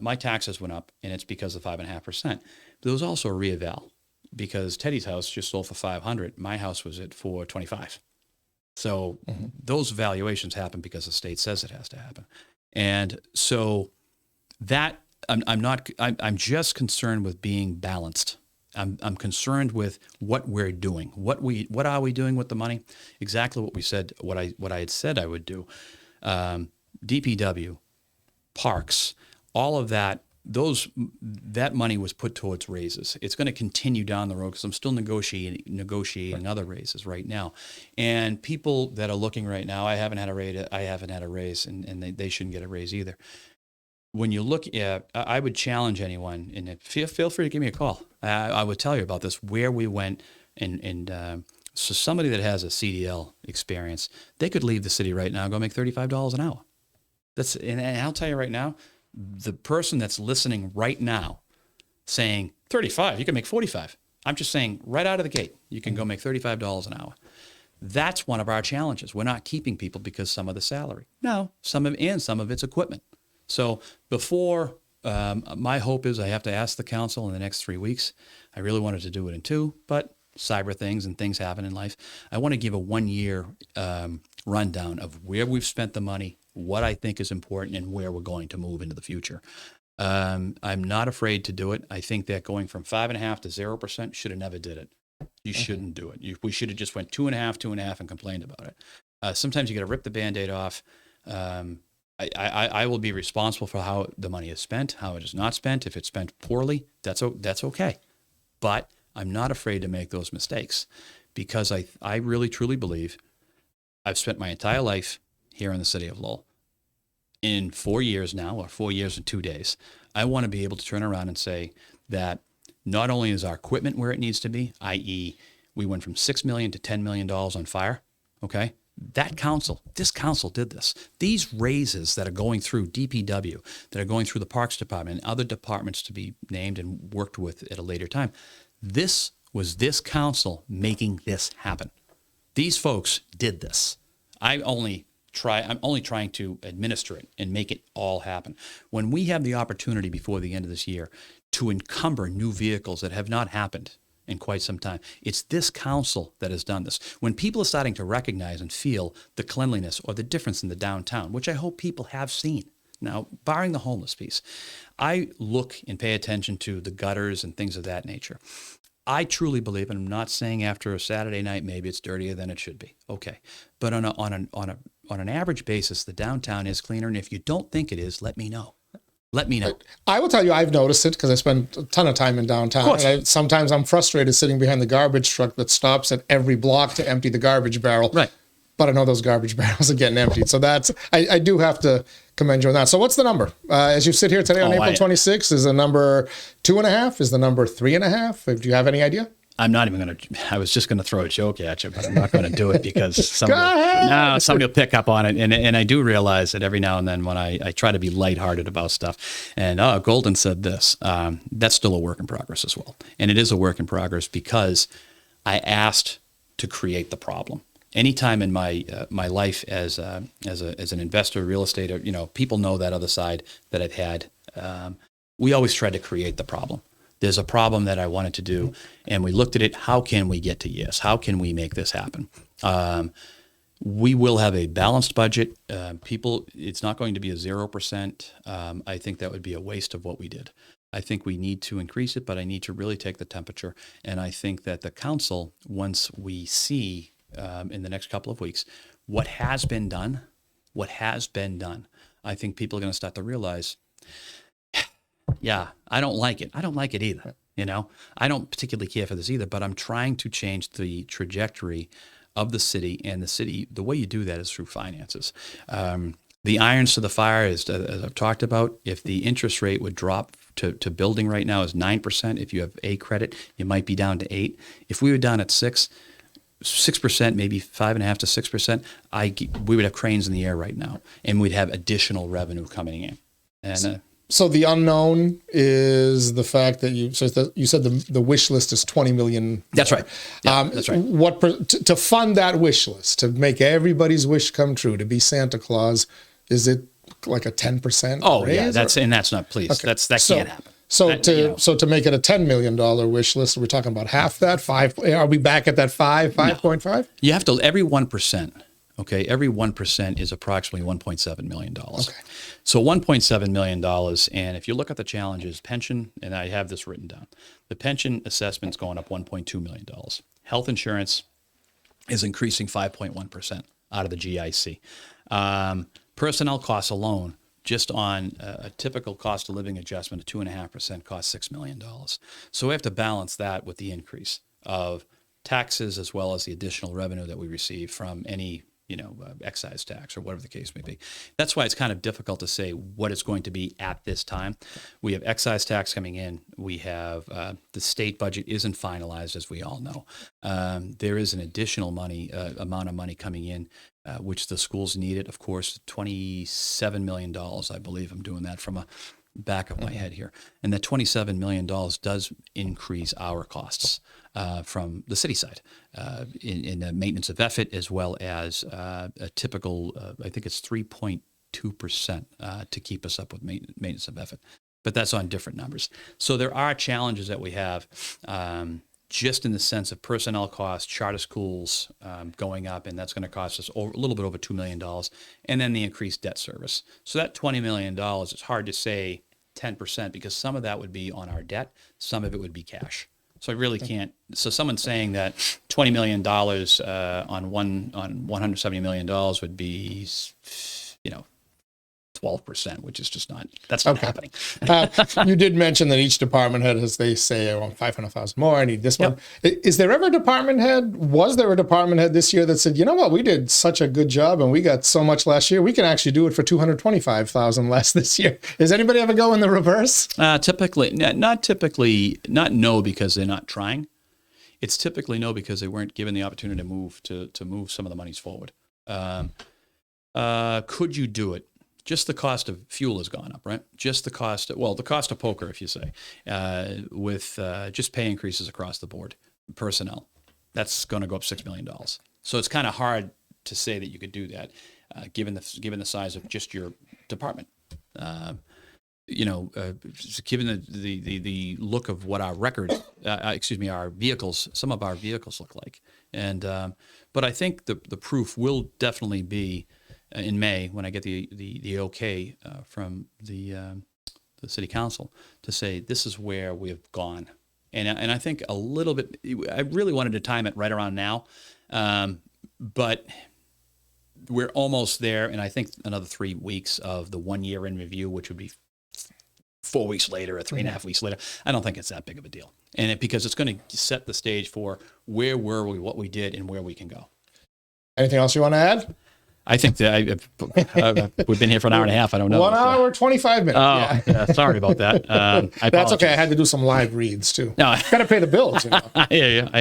my taxes went up and it's because of 5.5%. There was also a reeval because Teddy's house just sold for $500. My house was at $425. So those valuations happen because the state says it has to happen. And so that I'm just concerned with being balanced. I'm concerned with what we're doing. What are we doing with the money? Exactly what we said. What I had said I would do. DPW, parks, all of that. That money was put towards raises. It's going to continue down the road because I'm still negotiating other raises right now. And people that are looking right now, I haven't had a raise, and they shouldn't get a raise either. When you look at, I would challenge anyone, and feel free to give me a call. I would tell you about this, where we went, and so somebody that has a CDL experience, they could leave the city right now and go make $35 an hour. And I'll tell you right now, the person that's listening right now saying 35, you can make 45. I'm just saying right out of the gate, you can go make $35 an hour. That's one of our challenges. We're not keeping people because some of the salary. No, some of it's equipment. So before, my hope is I have to ask the council in the next 3 weeks. I really wanted to do it in 2, but cyber things and things happen in life. I want to give a 1-year rundown of where we've spent the money, what I think is important, and where we're going to move into the future. I'm not afraid to do it. I think that going from 5.5 to 0% should have never did it. You shouldn't do it. We should have just went 2.5, and complained about it. Sometimes you got to rip the Band-Aid off. I will be responsible for how the money is spent, how it is not spent. If it's spent poorly, that's okay. But I'm not afraid to make those mistakes because I really truly believe I've spent my entire life here in the city of Lowell. In 4 years now, or 4 years and 2 days, I want to be able to turn around and say that not only is our equipment where it needs to be, i.e., we went from $6 million to $10 million on fire, okay? This council did this. These raises that are going through DPW, that are going through the Parks Department and other departments to be named and worked with at a later time, this was this council making this happen. These folks did this. I'm only trying to administer it and make it all happen. When we have the opportunity before the end of this year to encumber new vehicles that have not happened in quite some time, it's this council that has done this. When people are starting to recognize and feel the cleanliness or the difference in the downtown, which I hope people have seen. Now, barring the homeless piece, I look and pay attention to the gutters and things of that nature. I truly believe, and I'm not saying after a Saturday night maybe it's dirtier than it should be. Okay, but on an average basis, the downtown is cleaner. And if you don't think it is, let me know. Let me know. I will tell you, I've noticed it because I spend a ton of time in downtown. And sometimes I'm frustrated sitting behind the garbage truck that stops at every block to empty the garbage barrel. Right. But I know those garbage barrels are getting emptied. So I do have to commend you on that. So what's the number? As you sit here today on April 26th, is the number 2.5? Is the number 3.5? Do you have any idea? I'm not even going to, I was just going to throw a joke at you, but I'm not going to do it because somebody will pick up on it. And I do realize that every now and then when I try to be lighthearted about stuff and, Golden said this, that's still a work in progress as well. And it is a work in progress because I asked to create the problem. Anytime in my life as an investor, real estate, people know that other side that I've had. We always try to create the problem. There's a problem that I wanted to do, and we looked at it. How can we get to yes? How can we make this happen? We will have a balanced budget. It's not going to be a 0%. I think that would be a waste of what we did. I think we need to increase it, but I need to really take the temperature. And I think that the council, once we see in the next couple of weeks what has been done, I think people are going to start to realize, yeah, I don't like it. I don't like it either. I don't particularly care for this either, but I'm trying to change the trajectory of the city, and the way you do that is through finances. The irons to the fire is, as I've talked about, if the interest rate would drop to building right now is 9%. If you have A credit, you might be down to 8%. If we were down at 6%, maybe 5.5% to 6%, we would have cranes in the air right now, and we'd have additional revenue coming in. And so the unknown is the fact that you said the wish list is $20 million. That's right. Yeah, that's right. To fund that wish list, to make everybody's wish come true, to be Santa Claus, is it like a 10%? Oh raise, yeah, that's not please. Okay. That can't happen. So to make it a $10 million wish list, we're talking about half that, 5. Are we back at that 5.5? No. You have to every 1%. Okay, every 1% is approximately $1.7 million. Okay. So $1.7 million, and if you look at the challenges, pension, and I have this written down, the pension assessment's going up $1.2 million. Health insurance is increasing 5.1% out of the GIC. Personnel costs alone, just on a typical cost of living adjustment of 2.5% costs $6 million. So we have to balance that with the increase of taxes as well as the additional revenue that we receive from any excise tax or whatever the case may be. That's why it's kind of difficult to say what it's going to be at this time. We have excise tax coming in. We have the state budget isn't finalized, as we all know. There is an additional amount of money coming in, which the schools needed. Of course, $27 million, I believe. I'm doing that from a back of my head here. And that $27 million does increase our costs from the city side in maintenance of effort, as well as a typical, I think it's 3.2% to keep us up with maintenance of effort. But that's on different numbers. So there are challenges that we have just in the sense of personnel costs, charter schools going up, and that's going to cost us a little bit over $2 million, and then the increased debt service. So that $20 million, it's hard to say 10% because some of that would be on our debt, some of it would be cash. So I really can't. So someone saying that $20 million on $170 million would be, 12%, which is just that's not happening. You did mention that each department head, as they say, around 500,000 more. I need this one. Is there ever a department head? Was there a department head this year that said, you know what, we did such a good job and we got so much last year, we can actually do it for 225,000 less this year? Is anybody ever go in the reverse? Typically, not no because they're not trying. It's typically no because they weren't given the opportunity to move some of the monies forward. Could you do it? Just the cost of fuel has gone up, right? Just the cost of poker, if you say, with just pay increases across the board, personnel, that's going to go up $6 million. So it's kind of hard to say that you could do that, given the size of just your department. Given the look of what our records, our vehicles, some of our vehicles look like, and but I think the proof will definitely be in May when I get the okay from the city council to say this is where we've gone, and I think a little bit. I really wanted to time it right around now, but we're almost there, and I think another 3 weeks of the 1 year in review, which would be 4 weeks later or 3.5 weeks later. I don't think it's that big of a deal, and because it's going to set the stage for where were we, what we did, and where we can go. Anything else you want to add? I think that we've been here for an hour and a half. I don't know. 1 hour, 25 minutes. Oh, yeah. Sorry about that. That's okay. I had to do some live reads too. No, got to pay the bills. You know? I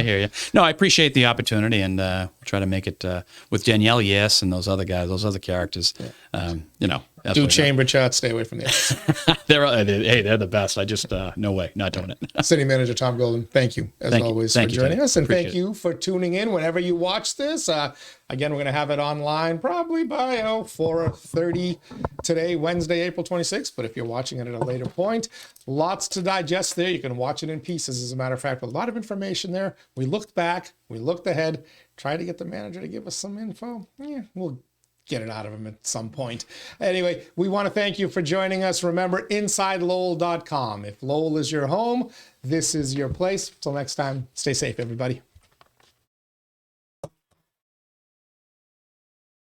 hear you. No, I appreciate the opportunity, and we'll try to make it with Danielle, yes, and those other guys, those other characters. Do chamber chat. Stay away from the others. They're the best. I just no way, not doing it. City Manager Tom Golden, thank you as always for joining us, and Appreciate thank you for tuning in whenever you watch this. Again, we're going to have it online probably by 4:30 today, Wednesday, April 26th. But if you're watching it at a later point, lots to digest there. You can watch it in pieces, as a matter of fact, with a lot of information there. We looked back, we looked ahead, tried to get the manager to give us some info. We'll get it out of him at some point. Anyway, we want to thank you for joining us. Remember, InsideLowell.com. If Lowell is your home, this is your place. Till next time, stay safe, everybody.